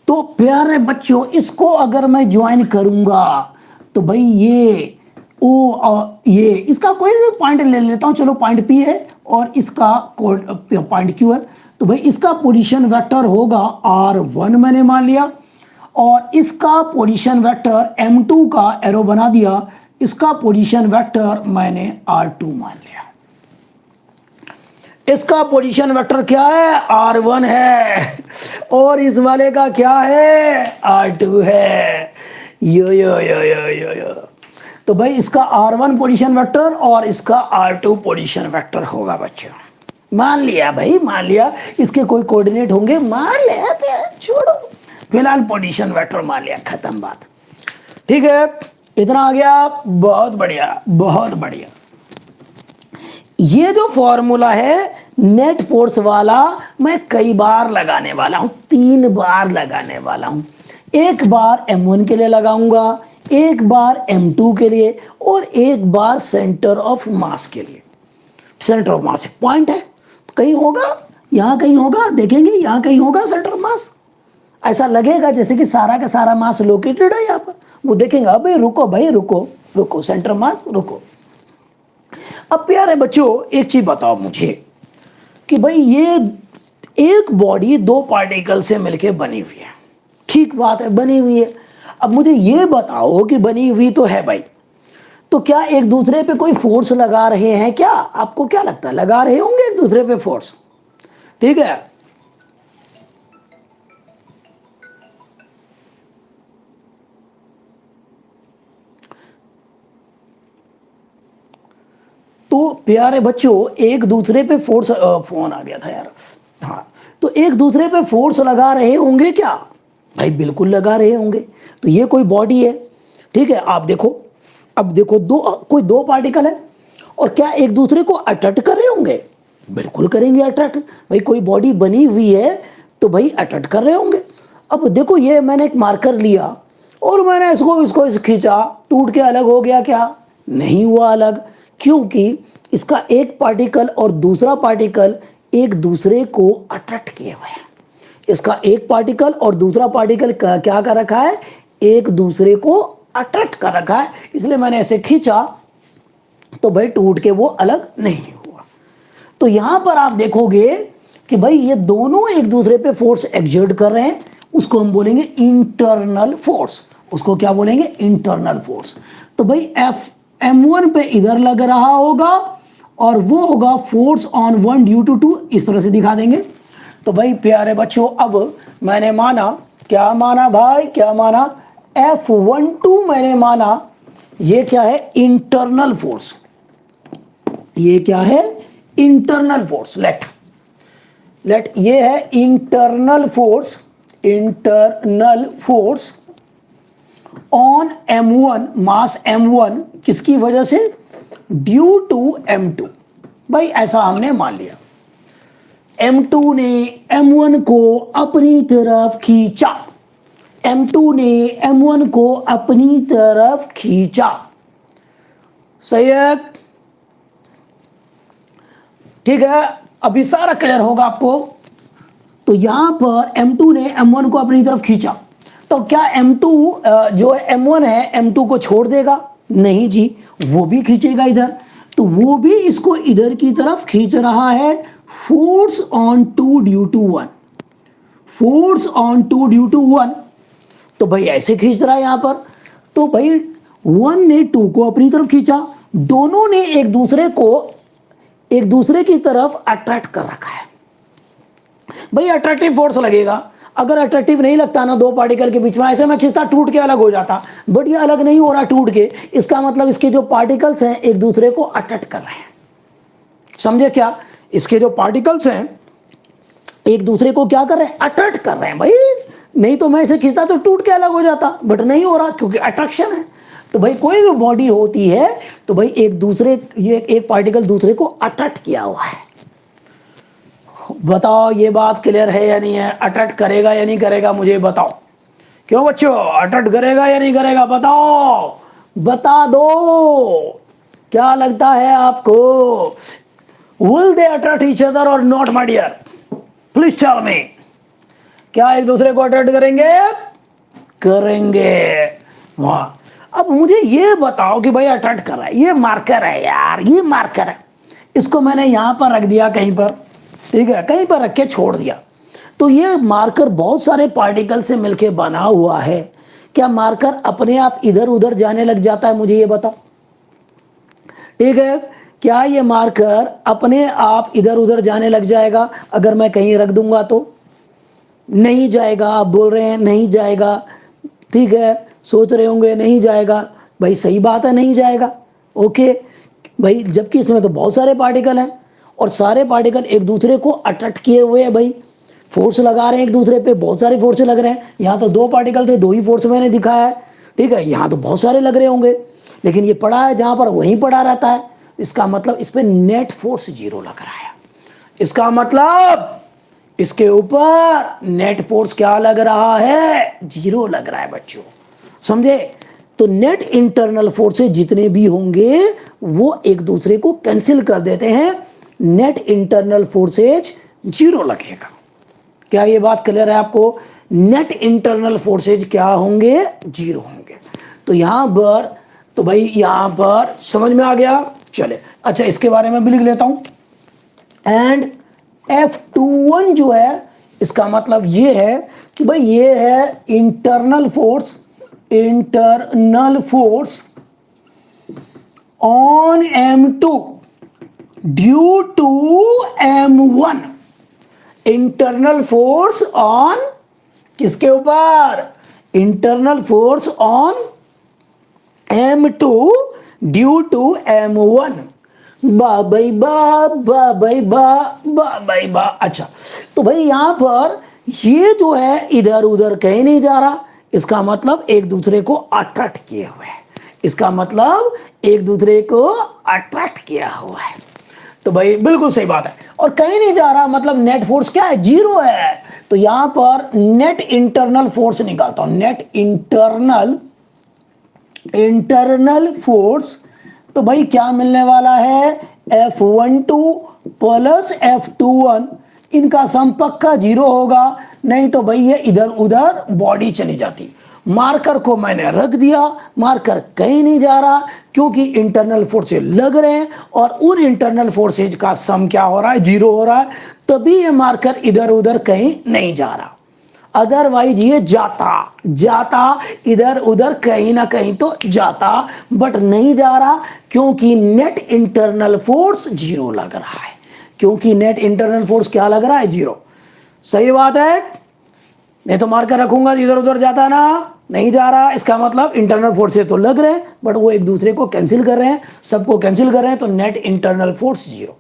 तो प्यारे बच्चों, इसको अगर मैं ज्वाइन करूंगा तो भाई ये ओ और ये इसका कोई भी पॉइंट ले लेता हूं, चलो पॉइंट पी है और इसका पॉइंट क्यू है, तो भाई इसका पोजीशन वेक्टर होगा r1 मैंने मान लिया, और इसका पोजीशन वेक्टर m2 का एरो बना दिया, इसका पोजीशन वेक्टर मैंने r2 मान लिया। इसका पोजीशन वेक्टर क्या है, r1 है, और इस वाले का क्या है, r2 है। यो। तो भाई इसका r1 पोजीशन वेक्टर और इसका r2 पोजीशन वेक्टर होगा बच्चों। मान लिया भाई, मान लिया, इसके कोई कोऑर्डिनेट होंगे, मान लिया, छोड़ो, फिलहाल पोजीशन वेक्टर मान लिया, खत्म बात। ठीक है, इतना आ गया, बहुत बढ़िया बहुत बढ़िया। ये जो फॉर्मूला है नेट फोर्स वाला, मैं कई बार लगाने वाला हूं, 3 बार लगाने वाला हूं। एक बार m1 के लिए लगाऊंगा, एक बार m2 के लिए, और एक बार सेंटर ऑफ मास के लिए। सेंटर ऑफ मास एक पॉइंट है, तो कहीं होगा, यहां कहीं होगा, देखेंगे यहां कहीं होगा सेंटर ऑफ मास। ऐसा लगेगा जैसे कि सारा का सारा मास लोकेटेड है यहां पर, वो देखेंगे, अबे रुको भाई, रुको सेंटर मास, रुको। अब प्यारे बच्चों, एक चीज बताओ मुझे कि भाई ये एक बॉडी 2 पार्टिकल से मिलकर बनी हुई है, ठीक बात है, बनी हुई है। अब मुझे ये बताओ कि बनी हुई तो है भाई, तो क्या एक दूसरे पे कोई फोर्स लगा रहे हैं क्या? आपको क्या लगता है, लगा रहे होंगे एक दूसरे पे फोर्स? ठीक है, तो प्यारे बच्चों, एक दूसरे पे फोर्स, फोन आ गया था यार, हाँ, तो एक दूसरे पे फोर्स लगा रहे होंगे क्या? भाई बिल्कुल लगा रहे होंगे। तो ये कोई बॉडी है, ठीक है, आप देखो, अब देखो कोई 2 पार्टिकल है, और क्या एक दूसरे को अट्रैक्ट कर रहे होंगे? बिल्कुल करेंगे अट्रैक्ट। भाई कोई बॉडी बनी हुई है तो भाई अट्रैक्ट कर रहे होंगे। अब देखो, ये मैंने एक मार्कर लिया और मैंने इसको खींचा, टूट के अलग हो गया क्या? नहीं हुआ अलग, क्योंकि इसका एक पार्टिकल और दूसरा पार्टिकल एक दूसरे को अट्रैक्ट किए हुए हैं। इसका एक पार्टिकल और दूसरा पार्टिकल क्या कर रखा है, एक दूसरे को अट्रैक्ट कर रखा है, इसलिए मैंने ऐसे खींचा तो भाई टूट के वो अलग नहीं हुआ। तो यहां पर आप देखोगे कि भाई ये दोनों एक दूसरे पे फोर्स एक्सर्ट कर रहे हैं, उसको हम बोलेंगे इंटरनल फोर्स। उसको क्या बोलेंगे, इंटरनल फोर्स। तो भाई m1 पे इधर लग रहा होगा और वो होगा फोर्स ऑन 1 ड्यू टू 2, इस तरह से दिखा देंगे। तो भाई प्यारे बच्चों, अब मैंने माना, क्या माना भाई, क्या माना, F12 मैंने माना, ये क्या है, इंटरनल फोर्स। ये क्या है, इंटरनल फोर्स। लेट ये है internal force, internal force on m1, mass m1, किसकी वजह से, ड्यू टू m2। भाई ऐसा हमने मान लिया, m2 ने m1 को अपनी तरफ खींचा, m2 ने m1 को अपनी तरफ खींचा, सही है, ठीक है। अभी सारा क्लियर होगा आपको। तो यहां पर m2 ने m1 को अपनी तरफ खींचा, तो क्या m2 जो है m1 है, m2 को छोड़ देगा? नहीं जी, वो भी खींचेगा इधर, तो वो भी इसको इधर की तरफ खींच रहा है। Force on 2 due to 1, force on 2 due to 1, तो भाई ऐसे खींच रहा है यहां पर। तो भाई 1 ने 2 को अपनी तरफ खींचा, दोनों ने एक दूसरे की तरफ अट्रैक्ट कर रखा है। भाई अट्रैक्टिव फोर्स लगेगा, अगर अट्रैक्टिव नहीं लगता ना 2 पार्टिकल के बीच में, ऐसे मैं खींचता टूट के अलग हो जाता, बट ये अलग नहीं हो रहा टूट के, इसका मतलब इसके जो पार्टिकल्स हैं एक दूसरे को अट्रैक्ट कर रहे हैं। समझे क्या? इसके जो पार्टिकल्स हैं एक दूसरे को क्या कर रहे हैं, अट्रैक्ट कर रहे हैं। भाई नहीं तो मैं इसे खींचता तो टूट के अलग हो जाता, बट नहीं हो रहा क्योंकि अट्रैक्शन है। तो भाई कोई भी बॉडी होती है तो भाई एक पार्टिकल दूसरे को अट्रैक्ट किया हुआ है। बताओ ये बात क्लियर है या नहीं है? अट्रैक्ट करेगा या नहीं करेगा, मुझे बताओ। क्यों बच्चों, अट्रैक्ट करेगा या नहीं करेगा, बताओ, बता दो। क्या लगता है आपको? Will they attract each other or not my dear? Please tell me. क्या एक दूसरे को अट्रैक्ट करेंगे? करेंगे। वाह। अब मुझे ये बताओ कि भाई अट्रैक्ट कर रहा है, ये मार्कर है यार, ये मार्कर है, इसको मैंने यहां पर रख दिया कहीं पर, ठीक है, कहीं पर रख के छोड़ दिया, तो ये मार्कर बहुत सारे पार्टिकल से मिलके बना हुआ है। क्या मार्कर अपने आप इधर उधर जाने लग जाता है? मुझे ये बताओ, ठीक है। क्या ये मार्कर अपने आप इधर उधर जाने लग जाएगा अगर मैं कहीं रख दूंगा तो? नहीं जाएगा। आप बोल रहे हैं नहीं जाएगा, ठीक है, सोच रहे होंगे नहीं जाएगा। भाई सही बात है, नहीं जाएगा, ओके भाई, जबकि इसमें तो बहुत सारे पार्टिकल हैं और सारे पार्टिकल एक दूसरे को अट्रैक्ट किए हुए हैं, भाई फोर्स लगा रहे हैं एक दूसरे पे, बहुत सारे फोर्स लग रहे हैं। यहाँ तो दो पार्टिकल थे, दो ही फोर्स मैंने दिखाया है, ठीक है, यहाँ तो बहुत सारे लग रहे होंगे, लेकिन ये पड़ा है जहाँ पर वहीं पड़ा रहता है, इसका मतलब इस पर नेट फोर्स 0 लग रहा है। इसका मतलब इसके ऊपर नेट फोर्स क्या लग रहा है? 0 लग रहा है बच्चों, समझे? तो नेट इंटरनल फोर्सेज जितने भी होंगे वो एक दूसरे को कैंसिल कर देते हैं, नेट इंटरनल फोर्सेज 0 लगेगा। क्या ये बात क्लियर है आपको? नेट इंटरनल फोर्सेज क्या होंगे? 0 होंगे। तो यहां पर, तो भाई यहां पर समझ में आ गया? चले, अच्छा इसके बारे में भी लिख लेता हूं। एंड F21 जो है, इसका मतलब ये है कि भाई ये है internal force, internal force on M2 due to M1। Internal force on किसके ऊपर? Internal force on M2 due to M1। बा भाई बा, बा भाई बा, बा भाई बा। अच्छा, तो भाई यहां पर ये जो है इधर उधर कहीं नहीं जा रहा, इसका मतलब एक दूसरे को अट्रैक्ट किए हुए है, इसका मतलब एक दूसरे को अट्रैक्ट किया हुआ है। तो भाई बिल्कुल सही बात है, और कहीं नहीं जा रहा मतलब नेट फोर्स क्या है? 0 है। तो यहां पर नेट इंटरनल फोर्स निकालता हूं, नेट इंटरनल फोर्स, तो भाई क्या मिलने वाला है? F12 प्लस F21, इनका सम पक्का 0 होगा, नहीं तो भाई ये इधर उधर बॉडी चली जाती। मार्कर को मैंने रख दिया, मार्कर कहीं नहीं जा रहा क्योंकि इंटरनल फोर्सेज लग रहे हैं और उन इंटरनल फोर्सेज का सम क्या हो रहा है? 0 हो रहा है, तभी ये मार्कर इधर उधर कहीं नहीं जा रहा। अदरवाइज ये जाता इधर उधर कहीं ना कहीं तो जाता, बट नहीं जा रहा क्योंकि नेट इंटरनल फोर्स 0 लग रहा है, क्योंकि नेट इंटरनल फोर्स क्या लग रहा है? 0। सही बात है, नहीं तो मार्कर रखूंगा इधर उधर जाता ना, नहीं जा रहा, इसका मतलब इंटरनल फोर्स से तो लग रहे हैं बट वो एक दूसरे को कैंसिल कर रहे हैं, सबको कैंसिल कर रहे हैं, तो नेट इंटरनल फोर्स 0।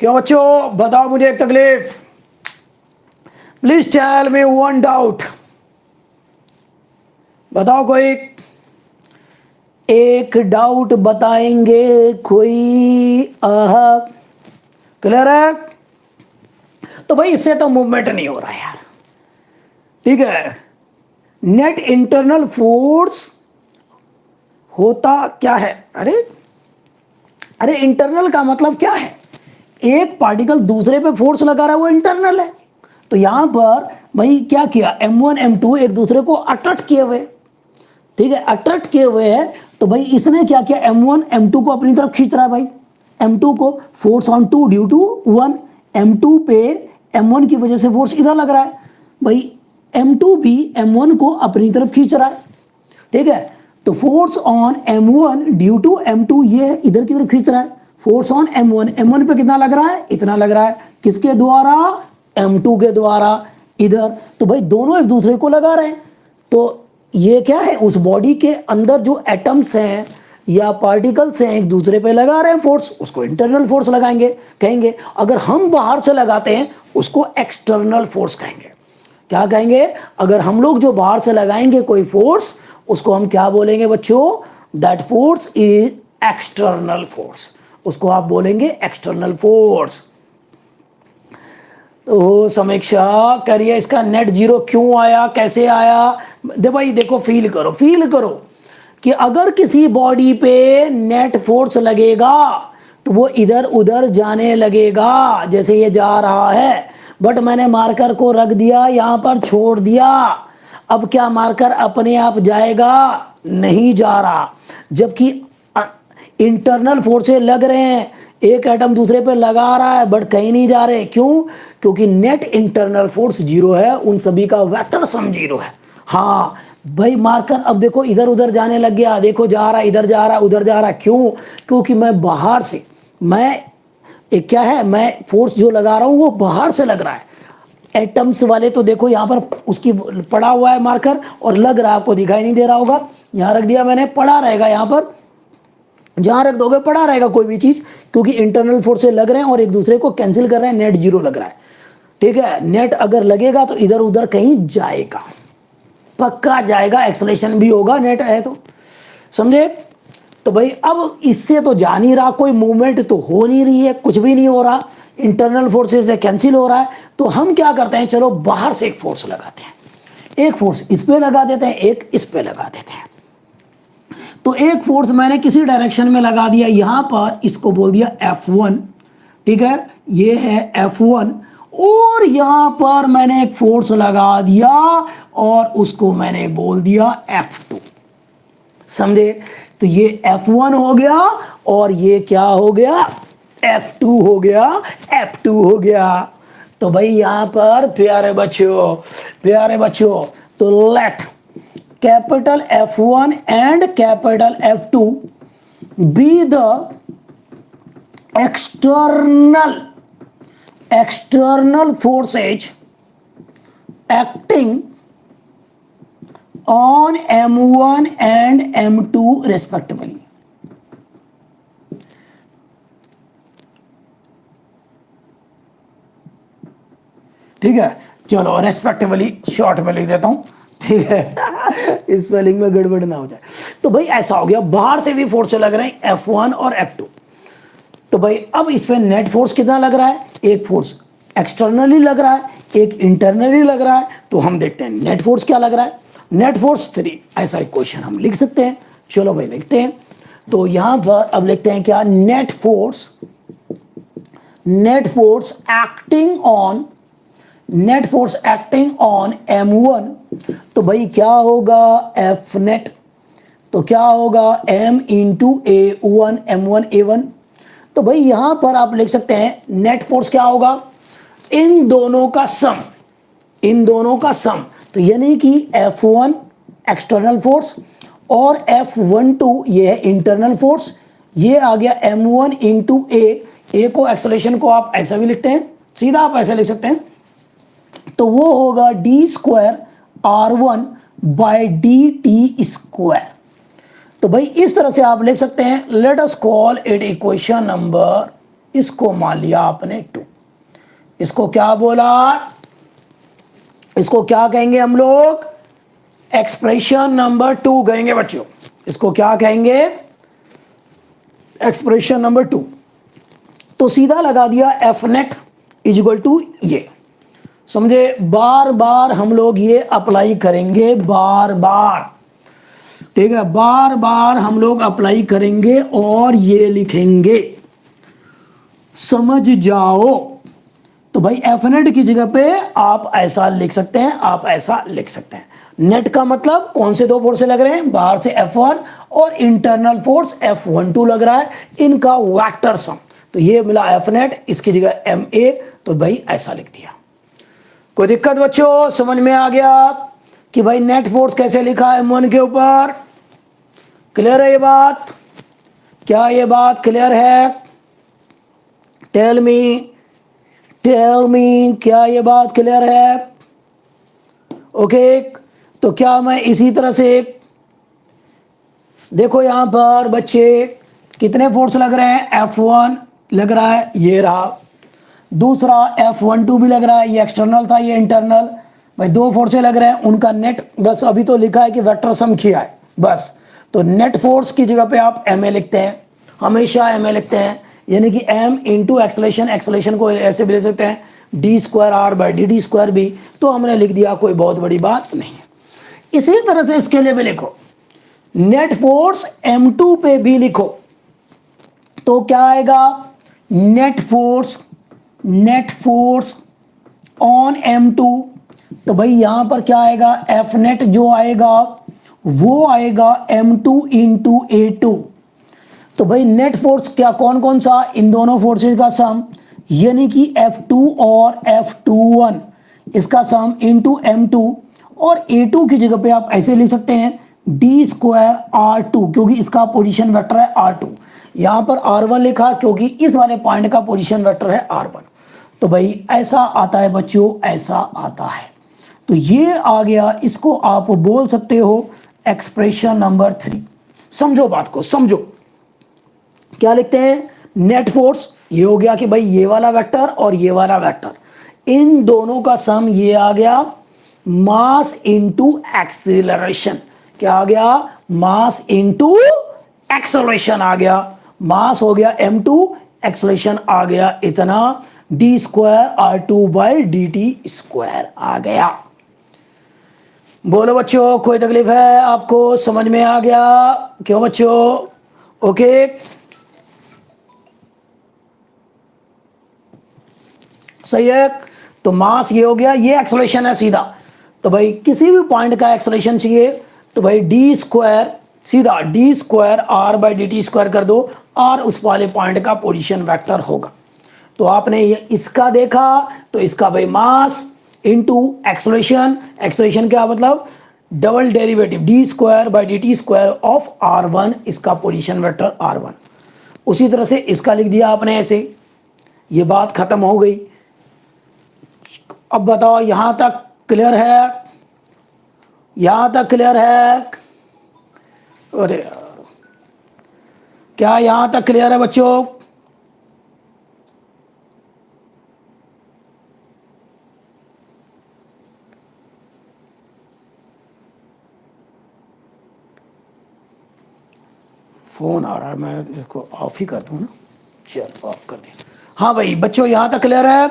क्यों बच्चों, बताओ मुझे एक तकलीफ, please tell me one doubt, बताओ कोई एक डाउट बताएंगे कोई? क्लियर है? तो भाई इससे तो मूवमेंट नहीं हो रहा यार, ठीक है। नेट इंटरनल फोर्स होता क्या है? अरे इंटरनल का मतलब क्या है? एक पार्टिकल दूसरे पे फोर्स लगा रहा है, वो इंटरनल है। तो यहां पर भाई क्या किया? M1 M2 एक दूसरे को अट्रैक्ट किए हुए, ठीक है, अट्रैक्ट किए हुए हैं। तो भाई इसने क्या किया? M1 M2 को अपनी तरफ खींच रहा है भाई, M2 को force on 2 due to 1, M2 पे M1 की वजह से फोर्स इधर लग रहा है भाई, M2 भी M1 को अपनी तरफ खींच रहा है, ठीक है। तो force on M1 due to M2 ये इधर की तरफ खींच रहा है, फोर्स ऑन M1 पे कितना लग रहा है? इतना लग रहा है, किसके द्वारा? M2 के द्वारा इधर। तो भाई दोनों एक दूसरे को लगा रहे हैं, तो ये क्या है? उस बॉडी के अंदर जो एटम्स हैं या पार्टिकल्स हैं एक दूसरे पे लगा रहे हैं फोर्स, उसको इंटरनल फोर्स लगाएंगे, कहेंगे। अगर हम बाहर से लगाते हैं उसको एक्सटर्नल फोर्स कहेंगे। क्या कहेंगे? अगर हम लोग जो बाहर से लगाएंगे कोई फोर्स, उसको हम क्या बोलेंगे बच्चों? That force is external force, उसको आप बोलेंगे एक्सटर्नल फोर्स। तो समीक्षा करिए, इसका नेट 0 क्यों आया, कैसे आया? दे भाई देखो, फील करो कि अगर किसी बॉडी पे नेट फोर्स लगेगा तो वो इधर उधर जाने लगेगा, जैसे ये जा रहा है, बट मैंने मार्कर को रख दिया यहां पर, छोड़ दिया। अब क्या मार्कर अपने आप जाएगा? नहीं जा रहा, जबकि इंटरनल फोर्सेस लग रहे हैं, एक एटम दूसरे पे लगा रहा है बट कहीं नहीं जा रहे। क्यों? क्योंकि नेट इंटरनल फोर्स जीरो है, उन सभी का वेक्टर सम जीरो है। हाँ भाई, मार्कर अब देखो इधर उधर जाने लग गया, देखो जा रहा है, इधर जा रहा है, उधर जा रहा है। क्यों? क्योंकि मैं बाहर से, मैं एक क्या है, मैं फोर्स जो लगा रहा हूं वो बाहर से लग रहा है। एटम्स वाले तो देखो यहां पर उसकी पड़ा हुआ है मार्कर और लग रहा है, आपको दिखाई नहीं दे रहा होगा, यहां रख दिया मैंने, पड़ा रहेगा यहां पर, जहां रख दोगे पड़ा रहेगा कोई भी चीज, क्योंकि इंटरनल फोर्स से लग रहे हैं और एक दूसरे को कैंसिल कर रहे हैं, नेट जीरो लग रहा है। ठीक है, नेट अगर लगेगा तो इधर उधर कहीं जाएगा, पक्का जाएगा, एक्सेलरेशन भी होगा, नेट है तो, समझे? तो भाई अब इससे तो जा नहीं रहा, कोई मूवमेंट तो हो नहीं रही है, कुछ भी नहीं हो रहा, इंटरनल फोर्सेस से कैंसिल हो रहा है। तो हम क्या करते हैं, चलो बाहर से एक फोर्स लगाते हैं, एक फोर्स इस पे लगा देते हैं, एक इस पे लगा देते हैं। तो एक फोर्स मैंने किसी डायरेक्शन में लगा दिया यहां पर, इसको बोल दिया F1, ठीक है, ये है F1, और यहां पर मैंने एक फोर्स लगा दिया और उसको मैंने बोल दिया F2, समझे? तो ये F1 हो गया और ये क्या हो गया, F2 हो गया, F2 हो गया। तो भाई यहां पर प्यारे बच्चों, तो let capital F1 and capital F2 be the external forces acting on M1 and M2 respectively। ठीक है, चलो रेस्पेक्टिवली शॉर्ट में लिख देता हूं, ठीक है, स्पेलिंग में गड़बड़ ना हो जाए। तो भाई ऐसा हो गया, बाहर से भी फोर्स लग रहे हैं F1 और F2। तो भाई अब इस पे नेट फोर्स कितना लग रहा है, एक फोर्स एक्सटर्नली लग रहा है, एक इंटरनली लग रहा है। तो हम देखते हैं नेट फोर्स क्या लग रहा है, नेट फोर्स फ्री, ऐसा एक क्वेश्चन हम लिख सकते हैं। चलो भाई लिखते हैं, तो यहां पर अब लिखते हैं क्या, net force acting on M1। तो भाई क्या होगा, F नेट, तो क्या होगा M into A1, M1 A1। तो भाई यहां पर आप लिख सकते हैं नेट फोर्स क्या होगा, इन दोनों का सम, तो यानी कि F1 एक्सटर्नल फोर्स और F12 ये है इंटरनल फोर्स, ये आ गया M1 इंटू ए को, एक्सेलरेशन को आप ऐसा भी लिखते हैं, सीधा आप ऐसा लिख सकते हैं, तो वो होगा d² R1 बाय dt²। तो भाई इस तरह से आप लिख सकते हैं। Let us call it equation number, इसको मान लिया आपने 2, इसको क्या बोला, इसको क्या कहेंगे हम लोग, एक्सप्रेशन नंबर 2 कहेंगे बच्चों, इसको क्या कहेंगे, एक्सप्रेशन नंबर 2। तो सीधा लगा दिया F नेट इक्वल टू ये, समझे? बार बार हम लोग ये अप्लाई करेंगे, बार बार, ठीक है, बार बार हम लोग अप्लाई करेंगे और ये लिखेंगे, समझ जाओ। तो भाई F नेट की जगह पे आप ऐसा लिख सकते हैं, आप ऐसा लिख सकते हैं। नेट का मतलब कौन से दो फोर्स लग रहे हैं, बाहर से F1 और इंटरनल फोर्स F12 लग रहा है, इनका वेक्टर सम। तो ये मिला F नेट, इसकी जगह MA, तो भाई ऐसा लिख दिया। कोई दिक्कत बच्चों, समझ में आ गया कि भाई नेट फोर्स कैसे लिखा है M1 के ऊपर? क्लियर है ये बात? क्या ये बात क्लियर है? टेल मी, क्या ये बात क्लियर है? ओके, तो क्या मैं इसी तरह से, देखो यहां पर बच्चे कितने फोर्स लग रहे हैं, F1 लग रहा है, ये रहा, दूसरा F12 भी लग रहा है, ये एक्सटर्नल था, ये इंटरनल, भाई दो फोर्सें लग रहे हैं, उनका नेट, बस अभी तो लिखा है कि वेक्टर सम किया है बस। तो नेट फोर्स की जगह पे आप MA लिखते हैं, हमेशा MA लिखते हैं, यानी कि M इंटू एक्सेलरेशन को ऐसे भी ले सकते हैं d² R बाई dt² भी, तो हमने लिख दिया, कोई बहुत बड़ी बात नहीं है। इसी तरह से इसके लिए भी लिखो, नेट फोर्स M2 पे भी लिखो तो क्या आएगा, नेट फोर्स ऑन M2। तो भाई यहां पर क्या आएगा, F नेट जो आएगा वो आएगा M2 इंटू A2। तो भाई नेट फोर्स क्या, कौन कौन सा, इन दोनों फोर्सेस का सम, यानी कि F2 और F21 इसका सम इंटू M2। और A2 की जगह पे आप ऐसे लिख सकते हैं d²R2, क्योंकि इसका पोजीशन वेक्टर है R2। यहां पर R1 लिखा क्योंकि इस वाले पॉइंट का पोजीशन वेक्टर है R1। तो भाई ऐसा आता है बच्चों, ऐसा आता है। तो ये आ गया, इसको आप बोल सकते हो एक्सप्रेशन नंबर 3। समझो बात को, समझो क्या लिखते हैं, नेट फोर्स ये हो गया कि भाई ये वाला वेक्टर और ये वाला वेक्टर, इन दोनों का सम ये आ गया मास इनटू एक्सीलरेशन। क्या आ गया, मास इनटू एक्सेलरेशन आ गया। मास हो गया M2, एक्सेलरेशन आ गया इतना d²R2/dt² आ गया। बोलो बच्चों, कोई तकलीफ है आपको, समझ में आ गया क्यों बच्चों? ओके, सही है। तो मास ये हो गया, ये एक्सेलरेशन है सीधा। तो भाई किसी भी पॉइंट का एक्सेलरेशन चाहिए तो भाई d² सीधा d²R/dt² कर दो, और उस वाले पॉइंट का पोजीशन वेक्टर होगा। तो आपने ये इसका देखा, तो इसका भाई मास इनटू एक्सेलरेशन, एक्सेलरेशन क्या मतलब double derivative d²/dt² of R1, इसका पोजीशन वेक्टर R1। उसी तरह से इसका लिख दिया आपने ऐसे, ये बात खत्म हो गई। अब बताओ यहां तक क्लियर है, यहां तक क्लियर है? अरे क्या यहां तक क्लियर है बच्चों? फोन आ रहा है, मैं इसको ऑफ ही कर दूं ना, चल ऑफ कर दिया। हाँ भाई बच्चों यहां तक क्लियर है,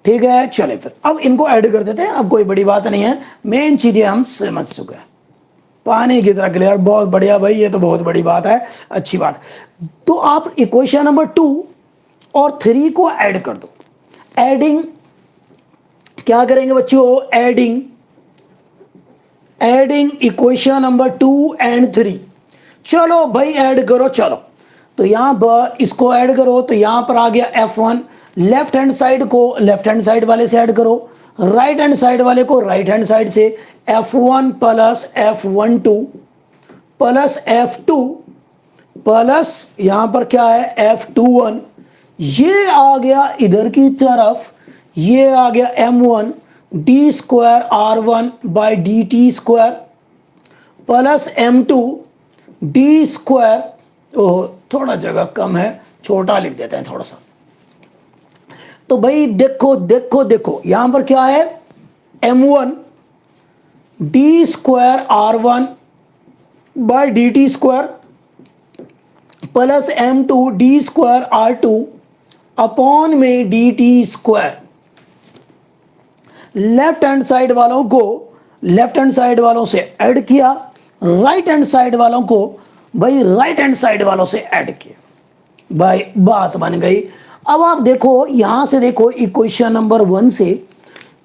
ठीक है। चले फिर अब इनको ऐड कर देते हैं, अब कोई बड़ी बात नहीं है, मेन चीजें हम समझ चुके हैं। पानी की तरह क्लियर, बहुत बढ़िया भाई, ये तो बहुत बड़ी बात है, अच्छी बात। तो आप इक्वेशन नंबर 2 और 3 को ऐड कर दो। एडिंग क्या करेंगे बच्चों, एडिंग इक्वेशन नंबर 2 एंड 3। चलो भाई ऐड करो, चलो। तो यहां पर इसको ऐड करो, तो यहां पर आ गया F1, लेफ्ट हैंड साइड को लेफ्ट हैंड साइड वाले से ऐड करो, राइट हैंड साइड वाले को राइट हैंड साइड से, F1 plus F12 plus F2 plus यहां पर क्या है F21, ये आ गया इधर की तरफ, ये आ गया M1 d²R1/dt² plus M2 d², ओह थोड़ा जगह कम है, छोटा लिख देते हैं थोड़ा सा। तो भाई देखो देखो देखो यहां पर क्या है, M1 d²R1/dt² plus M2 d²R2 upon में dt²। लेफ्ट हैंड साइड वालों को लेफ्ट हैंड साइड वालों से ऐड किया, राइट हैंड साइड वालों को भाई राइट हैंड साइड वालों से ऐड किया, भाई बात बन गई। अब आप देखो यहां से देखो इक्वेशन नंबर 1 से,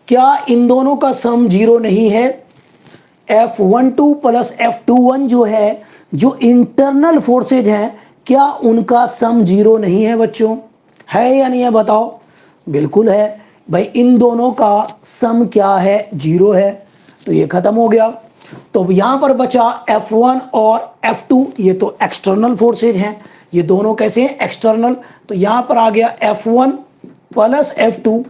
क्या इन दोनों का सम 0 नहीं है? F12 प्लस F21 जो है, जो इंटरनल फोर्सेज हैं, क्या उनका सम 0 नहीं है बच्चों? है या नहीं है बताओ? बिल्कुल है भाई, इन दोनों का सम क्या है, 0 है। तो ये खत्म हो गया। तो यहां पर बचा F1 और F2, ये तो एक्सटर्नल फोर्सेज हैं, ये दोनों कैसे हैं, एक्सटर्नल। तो यहां पर आ गया F1 प्लस F2।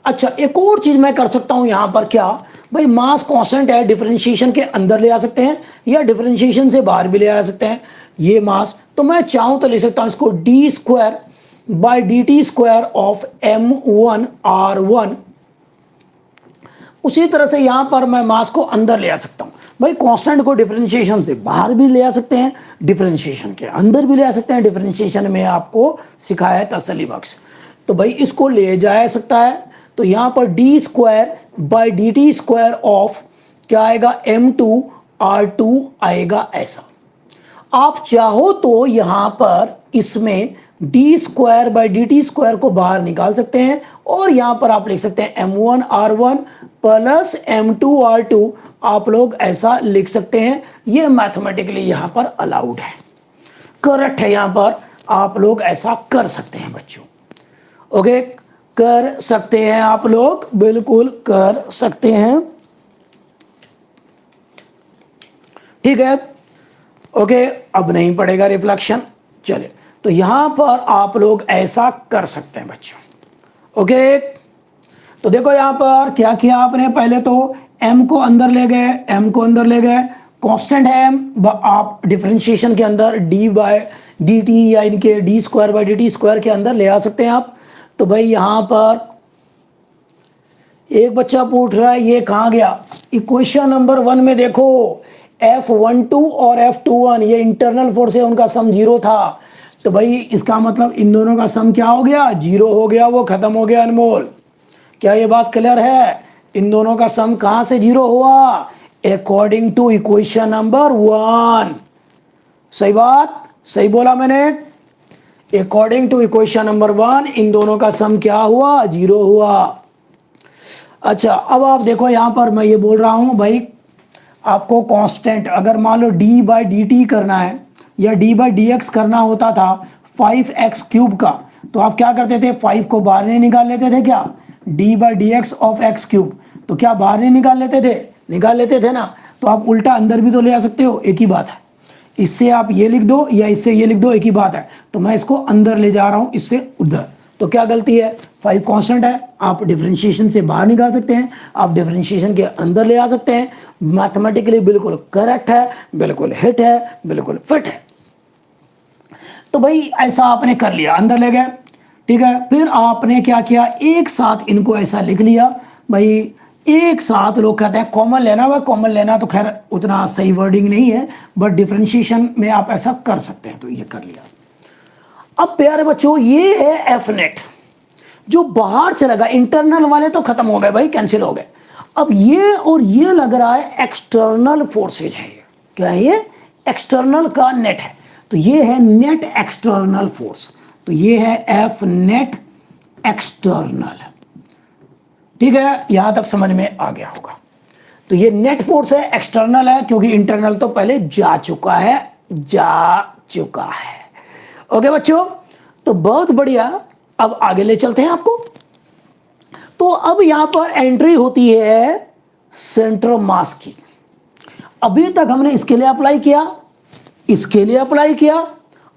अच्छा एक और चीज मैं कर सकता हूं यहां पर, क्या भाई मास कांस्टेंट है, डिफरेंशिएशन के अंदर ले आ सकते हैं या डिफरेंशिएशन से बाहर भी ले आ सकते हैं ये मास। तो मैं चाहूं तो ले सकता हूं इसको d²/dt² ऑफ M1R1। उसी तरह से यहां पर मैं मास को अंदर ले आ सकता हूं, भाई कांस्टेंट को डिफरेंशिएशन से बाहर भी ले आ सकते हैं, डिफरेंशिएशन के अंदर भी ले आ सकते हैं। डिफरेंशिएशन में आपको सिखाया है तसल्ली बख्श। तो भाई इसको ले जाया सकता है, तो यहां पर d²/dt² ऑफ क्या आएगा, M2 R2 आएगा ऐसा। आप चाहो तो यहां पर इसमें d²/dt² को बाहर निकाल सकते हैं और यहां पर आप लिख सकते हैं m1r1 प्लस m2r2, आप लोग ऐसा लिख सकते हैं। ये मैथमेटिकली यहां पर अलाउड है, करेक्ट है, यहां पर आप लोग ऐसा कर सकते हैं बच्चों। ओके, कर सकते हैं आप लोग, बिल्कुल कर सकते हैं, ठीक है। ओके, अब नहीं पड़ेगा रिफ्लेक्शन। चलिए, तो यहां पर आप लोग ऐसा कर सकते हैं बच्चों। ओके, तो देखो यहां पर क्या किया आपने, पहले तो m को अंदर ले गए, m को अंदर ले गए, कांस्टेंट है m, आप डिफरेंशिएशन के अंदर d/dt या इनके d²/dt² के अंदर ले आ सकते हैं आप। तो भाई यहां पर एक बच्चा पूछ रहा है ये कहां गया, इक्वेशन नंबर 1 में देखो F12 और F21 ये इंटरनल फोर्स है, उनका सम 0 था। तो भाई इसका मतलब इन दोनों का सम क्या हो गया, 0 हो गया, वो खत्म हो गया अनमोल। क्या ये बात क्लियर है? इन दोनों का सम कहां से 0 हुआ, अकॉर्डिंग टू इक्वेशन नंबर 1। सही बात, सही बोला मैंने। अकॉर्डिंग टू इक्वेशन नंबर 1 इन दोनों का सम क्या हुआ, 0 हुआ। अच्छा, अब आप देखो यहां पर मैं ये बोल रहा हूं भाई, आपको कांस्टेंट अगर मान लो d/dt करना है या d/dx करना होता था 5x³ का, तो आप क्या करते थे, 5 को बाहर नहीं निकाल लेते थे क्या, d/dx ऑफ x³, तो क्या बाहर नहीं निकाल लेते थे, निकाल लेते थे ना। तो आप उल्टा अंदर भी तो ले आ सकते हो, एक ही बात है। इससे आप ये लिख दो या इससे ये लिख दो, एक ही बात है। तो मैं इसको अंदर ले जा रहा हूं, इससे उधर, तो क्या गलती है, 5 कांस्टेंट है, आप डिफरेंशिएशन से बाहर निकाल सकते हैं, आप डिफरेंशिएशन के अंदर ले आ सकते हैं। मैथमेटिकली बिल्कुल करेक्ट है, बिल्कुल हिट है, बिल्कुल फिट है। तो भाई ऐसा आपने कर लिया, अंदर ले गए, ठीक है। फिर आपने क्या किया, एक साथ इनको ऐसा लिख लिया भाई, एक साथ लोग कहते हैं कॉमन लेना, वह कॉमन लेना तो खैर उतना सही वर्डिंग नहीं है, बट डिफरेंशिएशन में आप ऐसा कर सकते हैं, तो ये कर लिया। अब प्यारे बच्चों ये है एफ नेट, जो बाहर से लगा, इंटरनल वाले तो खत्म हो गए भाई, कैंसिल हो गए। अब ये और ये लग रहा है एक्सटर्नल फोर्सेज है, क्या है ये, एक्सटर्नल का नेट है, तो ये है नेट एक्सटर्नल फोर्स, तो ये है एफ नेट एक्सटर्नल, ठीक है। यहां तक समझ में आ गया होगा। तो ये नेट फोर्स है, एक्सटर्नल है, क्योंकि इंटरनल तो पहले जा चुका है, जा चुका है। ओके बच्चों, तो बहुत बढ़िया, अब आगे ले चलते हैं आपको। तो अब यहां पर एंट्री होती है सेंटर ऑफ मास की। अभी तक हमने इसके लिए अप्लाई किया, इसके लिए अप्लाई किया,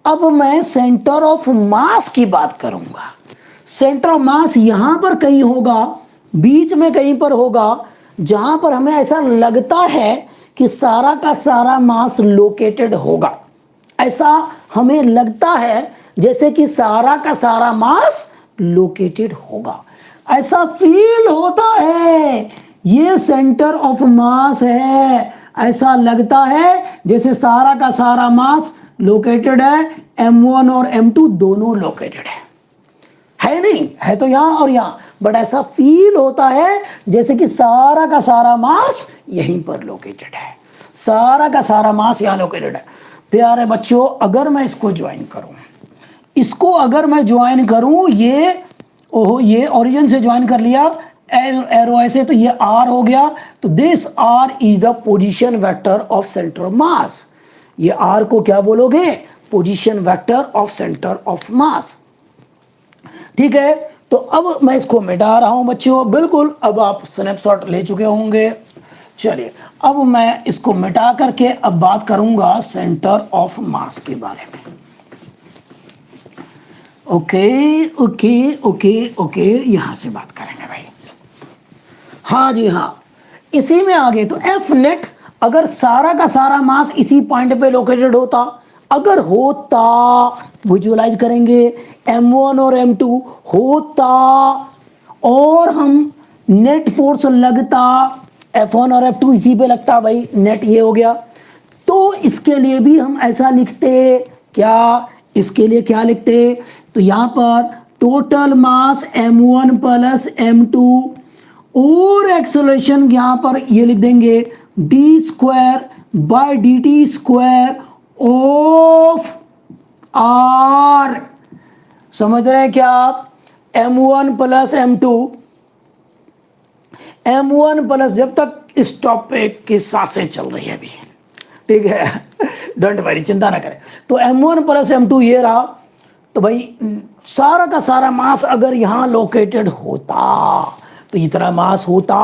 अब मैं सेंटर ऑफ मास की बात करूंगा। सेंटर ऑफ मास यहां पर कहीं होगा, बीच में कहीं पर होगा, जहां पर हमें ऐसा लगता है कि सारा का सारा मास लोकेटेड होगा। ऐसा हमें लगता है जैसे कि सारा का सारा मास लोकेटेड होगा, ऐसा फील होता है, ये सेंटर ऑफ मास है, ऐसा लगता है जैसे सारा का सारा मास लोकेटेड है, m1 और m2 दोनों लोकेटेड है नहीं, है तो यहां और यहां, बट ऐसा फील होता है जैसे कि सारा का सारा मास यहीं पर लोकेटेड है, सारा का सारा मास यहां लोकेटेड है। प्यारे बच्चों, अगर मैं इसको ज्वाइन करूं, इसको अगर मैं ज्वाइन करूं, ये ओहो, ये ओरिजिन से ज्वाइन कर लिया, एरो ऐसे, तो ये आर हो गया, तो this R is the position vector of centre of mass. ये आर को क्या बोलोगे, position vector of centre of mass, ठीक है। तो अब मैं इसको मिटा रहा हूं बच्चों, बिल्कुल, अब आप स्नैपशॉट ले चुके होंगे। चलिए, अब मैं इसको मिटा करके अब बात करूंगा सेंटर ऑफ मास के बारे में। ओके ओके ओके ओके, यहां से बात करेंगे भाई। हाँ जी हाँ, इसी में आगे तो एफ नेट, अगर सारा का सारा मास इसी पॉइंट पे लोकेटेड होता, अगर होता, विजुअलाइज करेंगे, m1 और m2 होता और हम नेट फोर्स लगता, f1 और f2 इसी पे लगता, भाई नेट ये हो गया, तो इसके लिए भी हम ऐसा लिखते, क्या, इसके लिए क्या लिखते, तो यहां पर total mass m1 plus m2 और एक्सेलरेशन यहां पर ये लिख देंगे d² by D T square of R. समझ रहे हैं क्या आप? m1 plus m2, m1 plus, जब तक इस टॉपिक की सांसें चल रही है अभी, ठीक है, डोंट वरी, चिंता ना करें। तो m1 प्लस m2 ये रहा। तो भाई सारा का सारा मास अगर यहां लोकेटेड होता तो इतना मास होता,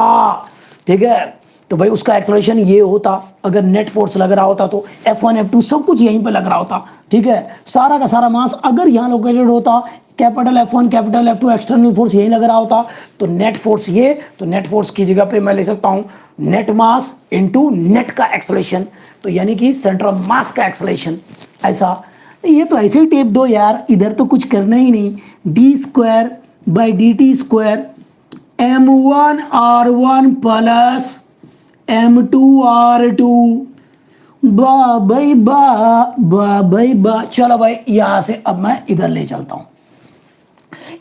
ठीक है, तो भाई उसका एक्सेलरेशन ये होता। अगर नेट फोर्स लग रहा होता तो F1 F2 सब कुछ यहीं पे लग रहा होता, ठीक है। सारा का सारा मास अगर यहां लोकेटेड होता, capital F1 capital F2 external force यहीं लग रहा होता, तो नेट फोर्स ये, तो नेट फोर्स की जगह पे मैं ले सकता हूं नेट मास इनटू नेट का एक्सेलरेशन, तो यानी कि सेंटर ऑफ मास का एक्सेलरेशन। ऐसा, ये तो ऐसे ही टेप दो यार, इधर तो कुछ करना ही नहीं। D square by D T square m1r1 plus m2r2 बा भाई बा। चलो भाई यहां से अब मैं इधर ले चलता हूं,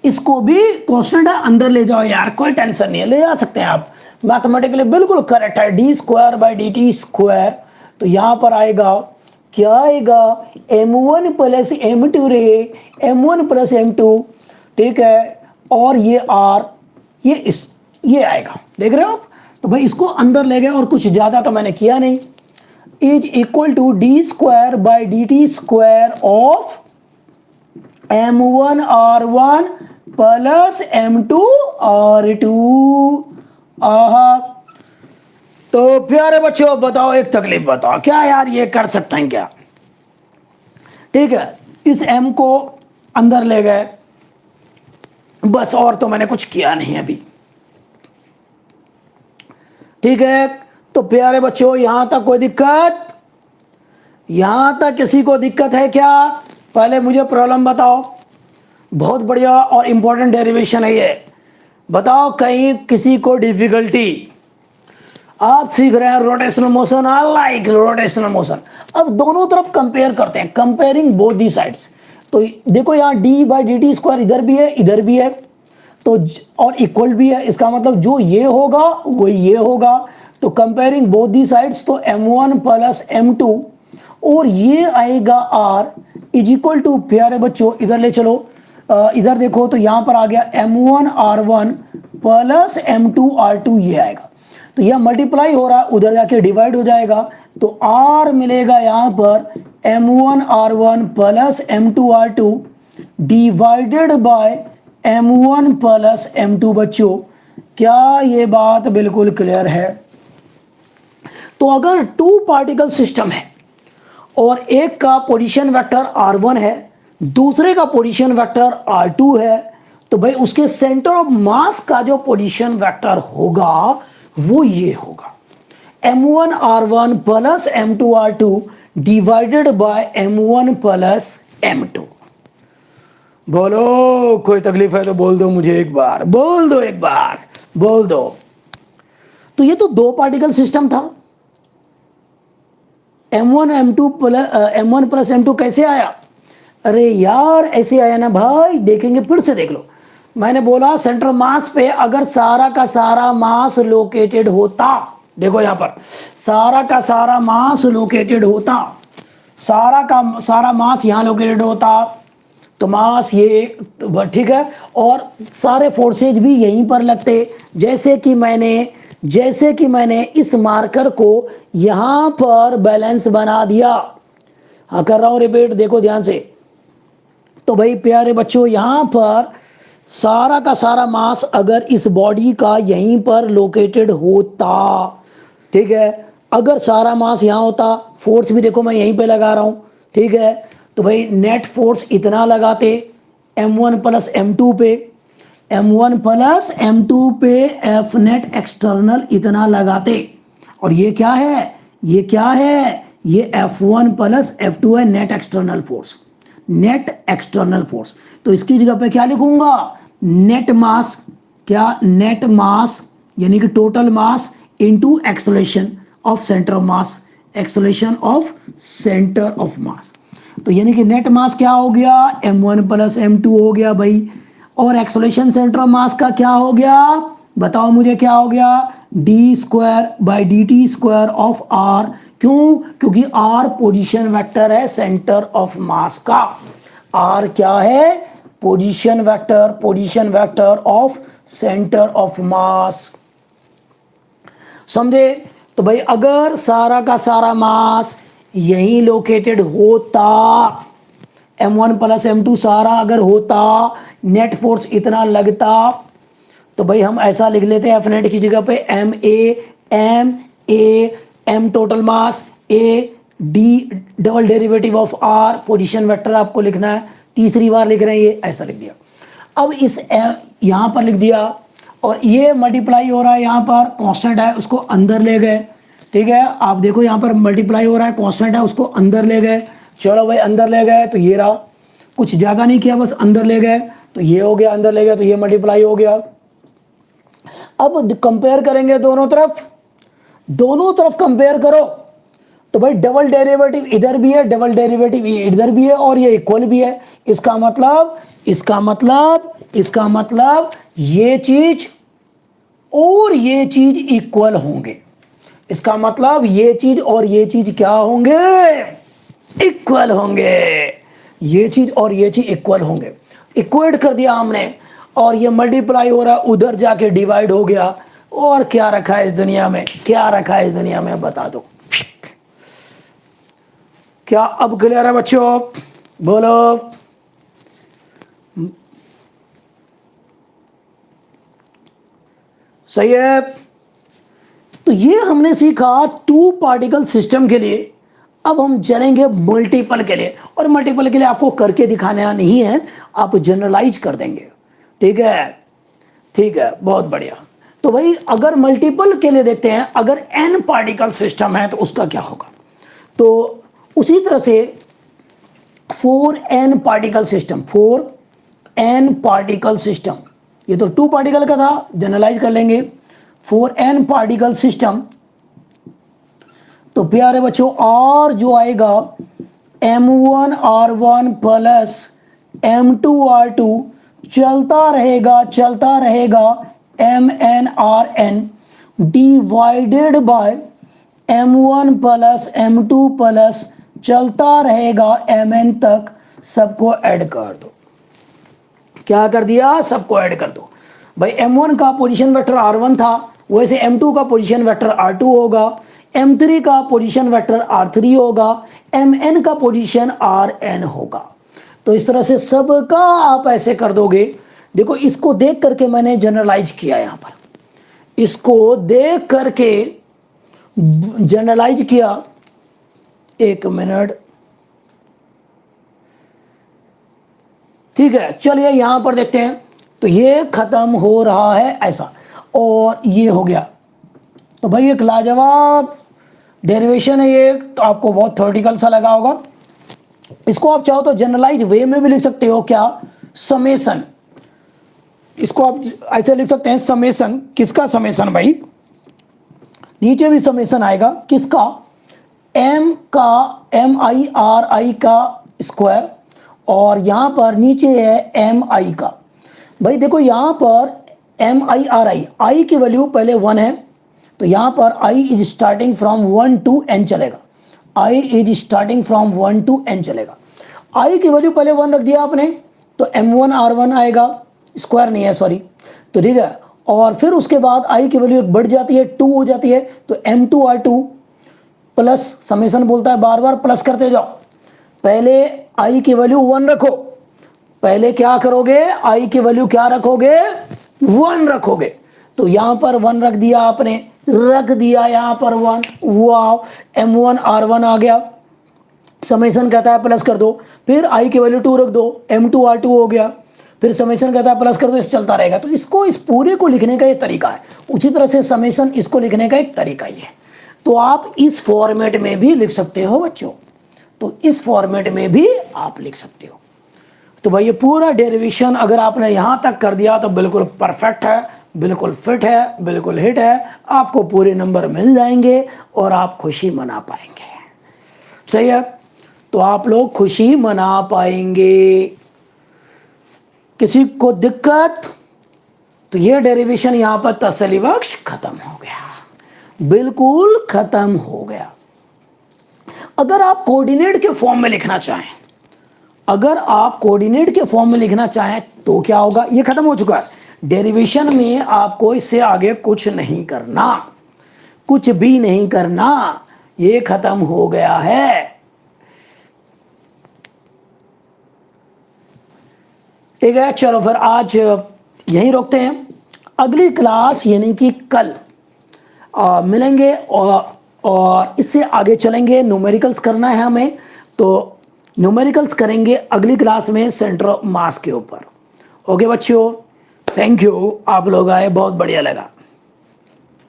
इसको भी कांस्टेंट है, अंदर ले जाओ यार, कोई टेंशन नहीं है, ले जा सकते हैं आप, मैथमेटिकली बिल्कुल करेक्ट है। D square by D T square, तो यहां पर आएगा क्या आएगा, m1 प्लस m2 रे, m1 प्लस m2, ठीक है, और ये r, ये आएगा, देख रहे हो आप। तो भाई इसको अंदर ले गए और कुछ ज्यादा तो मैंने किया नहीं। Is equal to D square by D T square of m1r1 plus m2r2। आहा, तो प्यारे बच्चों बताओ, एक तकलीफ बताओ, क्या यार ये कर सकते हैं क्या? ठीक है, इस m को अंदर ले गए बस, और तो मैंने कुछ किया नहीं अभी, ठीक है। तो प्यारे बच्चों यहां तक कोई दिक्कत? यहां तक किसी को दिक्कत है क्या? पहले मुझे प्रॉब्लम बताओ, बहुत बढ़िया और इंपॉर्टेंट डेरिवेशन है ये। बताओ कहीं किसी को डिफिकल्टी? आप सीख रहे हैं rotational motion, I like rotational motion. अब दोनों तरफ कंपेयर करते हैं, कंपेयरिंग बोथ दी साइड्स। तो देखो यहाँ D by D T square इधर भी है इधर भी है, तो और इक्वल भी है, इसका मतलब जो ये होगा वो ये होगा। तो कंपेयरिंग बोथ दी साइड्स, तो m1 प्लस m2 और ये आएगा r इज इक्वल टू, प्यारे बच्चों इधर ले चलो, इधर देखो तो यहां पर आ गया m1r1 प्लस m2r2, ये आएगा। तो यह मल्टीप्लाई हो रहा है, उधर जाके डिवाइड हो जाएगा, तो r मिलेगा यहां पर m1r1 plus m2r2 divided by m1 plus m2। बच्चों क्या ये बात बिल्कुल क्लियर है? तो अगर टू पार्टिकल सिस्टम है और एक का पोजीशन वेक्टर r1 है, दूसरे का पोजीशन वेक्टर r2 है, तो भाई उसके सेंटर ऑफ मास का जो पोजीशन वेक्टर होगा वो ये होगा m1r1 plus m2r2 divided by m1 plus m2। बोलो, कोई तकलीफ है तो बोल दो मुझे एक बार, बोल दो एक बार, बोल दो। तो ये तो दो पार्टिकल सिस्टम था। m1 प्लस m2 कैसे आया? अरे यार ऐसे आया ना भाई, देखेंगे फिर से देख लो। मैंने बोला सेंट्रल मास पे अगर सारा का सारा मास लोकेटेड होता, देखो यहां पर सारा का सारा मास लोकेटेड होता, सारा का सारा मास यहां लोकेटेड होता, तो मास ये, तो ठीक है, और सारे फोर्सेज भी यहीं पर लगते। जैसे कि मैंने इस मार्कर को यहां पर बैलेंस बना दिया। हाँ कर रहा हूं रिपीट, देखो ध्यान से। तो भाई प्यारे बच्चों यहां पर सारा का सारा मास अगर इस बॉडी का यहीं पर लोकेटेड होता, ठीक है, अगर सारा मास यहां होता, फोर्स भी देखो मैं यहीं पे लगा रहा हूं, ठीक है, तो भाई नेट फोर्स इतना लगाते m1 प्लस m2 पे, m1 प्लस m2 पे F नेट एक्सटर्नल इतना लगाते, और ये क्या है, ये क्या है, ये F1 प्लस F2 है, net external force, net external force. तो इसकी जगह पे क्या लिखूंगा, नेट मास, क्या, नेट मास यानी कि total mass into acceleration of centre of mass, acceleration of centre of मास। तो यानी कि नेट मास क्या हो गया, m1 प्लस m2 हो गया भाई, और एक्सेलरेशन सेंटर ऑफ मास का क्या हो गया, बताओ मुझे क्या हो गया, D square by D T square of R. क्यों? क्योंकि आर पोजीशन वेक्टर है सेंटर ऑफ मास का। आर क्या है? Position vector of centre of mass. समझे? तो भाई अगर सारा का सारा मास यहीं लोकेटेड होता, m1 प्लस m2 सारा अगर होता, नेट फोर्स इतना लगता, तो भाई हम ऐसा लिख लेते हैं एफ नेट की जगह पे M total mass, A D double derivative of R, position vector आपको लिखना है, तीसरी बार लिख रहे हैं ये, ऐसा लिख दिया। अब इस यहां पर लिख दिया और ये मल्टीप्लाई हो रहा है, यहां पर कांस्टेंट है उसको अंदर ले गए। ठीक है, आप देखो यहां पर मल्टीप्लाई हो रहा है, कांस्टेंट है उसको अंदर ले गए। चलो भाई अंदर ले गए तो ये रहा, कुछ ज्यादा नहीं किया, बस अंदर ले गए तो ये हो गया, अंदर ले गए तो ये मल्टीप्लाई हो गया। अब कंपेयर करेंगे दोनों तरफ कंपेयर करो तो भाई डबल डेरिवेटिव इधर भी है, डबल डेरिवेटिव इधर भी है और ये इक्वल भी है। इसका मतलब ये चीज और ये चीज इक्वल होंगे। इसका मतलब ये चीज और ये चीज क्या होंगे? इक्वल होंगे। ये चीज और ये चीज इक्वल होंगे। इक्वेट कर दिया हमने और ये मल्टीप्लाई हो रहा, उधर जाके डिवाइड हो गया। और क्या रखा है इस दुनिया में, बता दो। क्या अब क्लियर है बच्चों? बोलो। सही है। तो ये हमने सीखा टू पार्टिकल सिस्टम के लिए। अब हम चलेंगे मल्टीपल के लिए, और मल्टीपल के लिए आपको करके दिखाना नहीं है, आप जनरलाइज कर देंगे। ठीक है, बहुत बढ़िया। तो भाई अगर मल्टीपल के लिए देखते हैं, अगर n पार्टिकल सिस्टम है तो उसका क्या होगा। तो उसी तरह से 4n पार्टिकल सिस्टम, ये तो 2 पार्टिकल का था, जनरलाइज कर लेंगे 4n पार्टिकल सिस्टम। तो प्यारे बच्चों और जो आएगा m1r1 प्लस m2r2 चलता रहेगा mnrn divided by m1 plus m2 plus चलता रहेगा mn तक। सबको ऐड कर दो। क्या कर दिया? सबको ऐड कर दो। भाई m1 का पोजीशन वेक्टर r1 था, वैसे m2 का पोजीशन वेक्टर r2 होगा, m3 का पोजीशन वेक्टर r3 होगा, mn का पोजीशन rn होगा। तो इस तरह से सबका आप ऐसे कर दोगे। देखो इसको देख करके मैंने जनरलाइज किया, यहां पर इसको देख करके जनरलाइज किया। एक मिनट, ठीक है, चलिए यहां पर देखते हैं। तो ये खत्म हो रहा है ऐसा, और ये हो गया। तो भाई एक लाजवाब डेरिवेशन है ये, तो आपको बहुत थ्योरेटिकल सा लगा होगा। इसको आप चाहो तो जनरलाइज वे में भी लिख सकते हो। क्या? समेसन। इसको आप ऐसे लिख सकते हैं, समेसन। किसका समेसन भाई? नीचे भी समेसन आएगा। किसका? m का MIRI का स्क्वायर, और यहां पर नीचे है MI का। भाई देखो यहां पर MIRI, I की वैल्यू पहले 1 है, तो यहां पर I is starting from 1 to n चलेगा। I is starting from 1 to n चलेगा। I की वैल्यू पहले 1 रख दिया आपने, तो m1r1 आएगा, स्क्वायर नहीं है सॉरी। तो ठीक है, और फिर उसके बाद I की वैल्यू बढ़ जाती है, 2 हो जाती है, तो m2r2 प्लस समेसन बोलता है बार बार प्लस करते जाओ। पहले I की वैल्यू 1 रखो, पहले क्या करोगे? I की वैल्यू क्या रखोगे? 1 रखोगे। तो यहां पर 1 रख दिया आपने, रख दिया यहां पर 1। वाओ, m1r1 आ गया। समेसन कहता है प्लस कर दो, फिर I की वैल्यू 2 रख दो, m2r2 हो गया। फिर समेसन कहता है प्लस कर दो, इस चलता रहेगा। तो इसको, इस पूरे को लिखने का एक तरीका है। उसी तरह से समेसन इसको लिखने का एक तरीका ही है। तो आप इस फॉर्मेट में भी लिख सकते हो बच्चों, तो इस फॉर्मेट में भी आप लिख सकते हो। तो भाई ये पूरा डेरिवेशन अगर आपने यहां तक कर दिया तो बिल्कुल परफेक्ट है, बिल्कुल फिट है, बिल्कुल हिट है। आपको पूरे नंबर मिल जाएंगे और आप खुशी मना पाएंगे। सही है, तो आप लोग खुशी मना पाएंगे। किसी को दिक्कत? तो ये डेरिवेशन यहां पर तसल्ली बख्श खत्म हो गया, बिल्कुल खत्म हो गया। अगर आप कोऑर्डिनेट के फॉर्म में लिखना चाहें, अगर आप कोऑर्डिनेट के फॉर्म में लिखना चाहें तो क्या होगा, ये खत्म हो चुका है। डेरिवेशन में आपको इससे आगे कुछ नहीं करना, कुछ भी नहीं करना, ये खत्म हो गया है। ठीक है, चलो फिर आज यहीं रोकते हैं। अगली क्लास यानी कि कल मिलेंगे और इससे आगे चलेंगे। न्यूमेरिकल्स करना है हमें, तो न्यूमेरिकल्स करेंगे अगली क्लास में सेंटर ऑफ मास के ऊपर। ओके बच्चों, थैंक यू, आप लोग आए, बहुत बढ़िया लगा।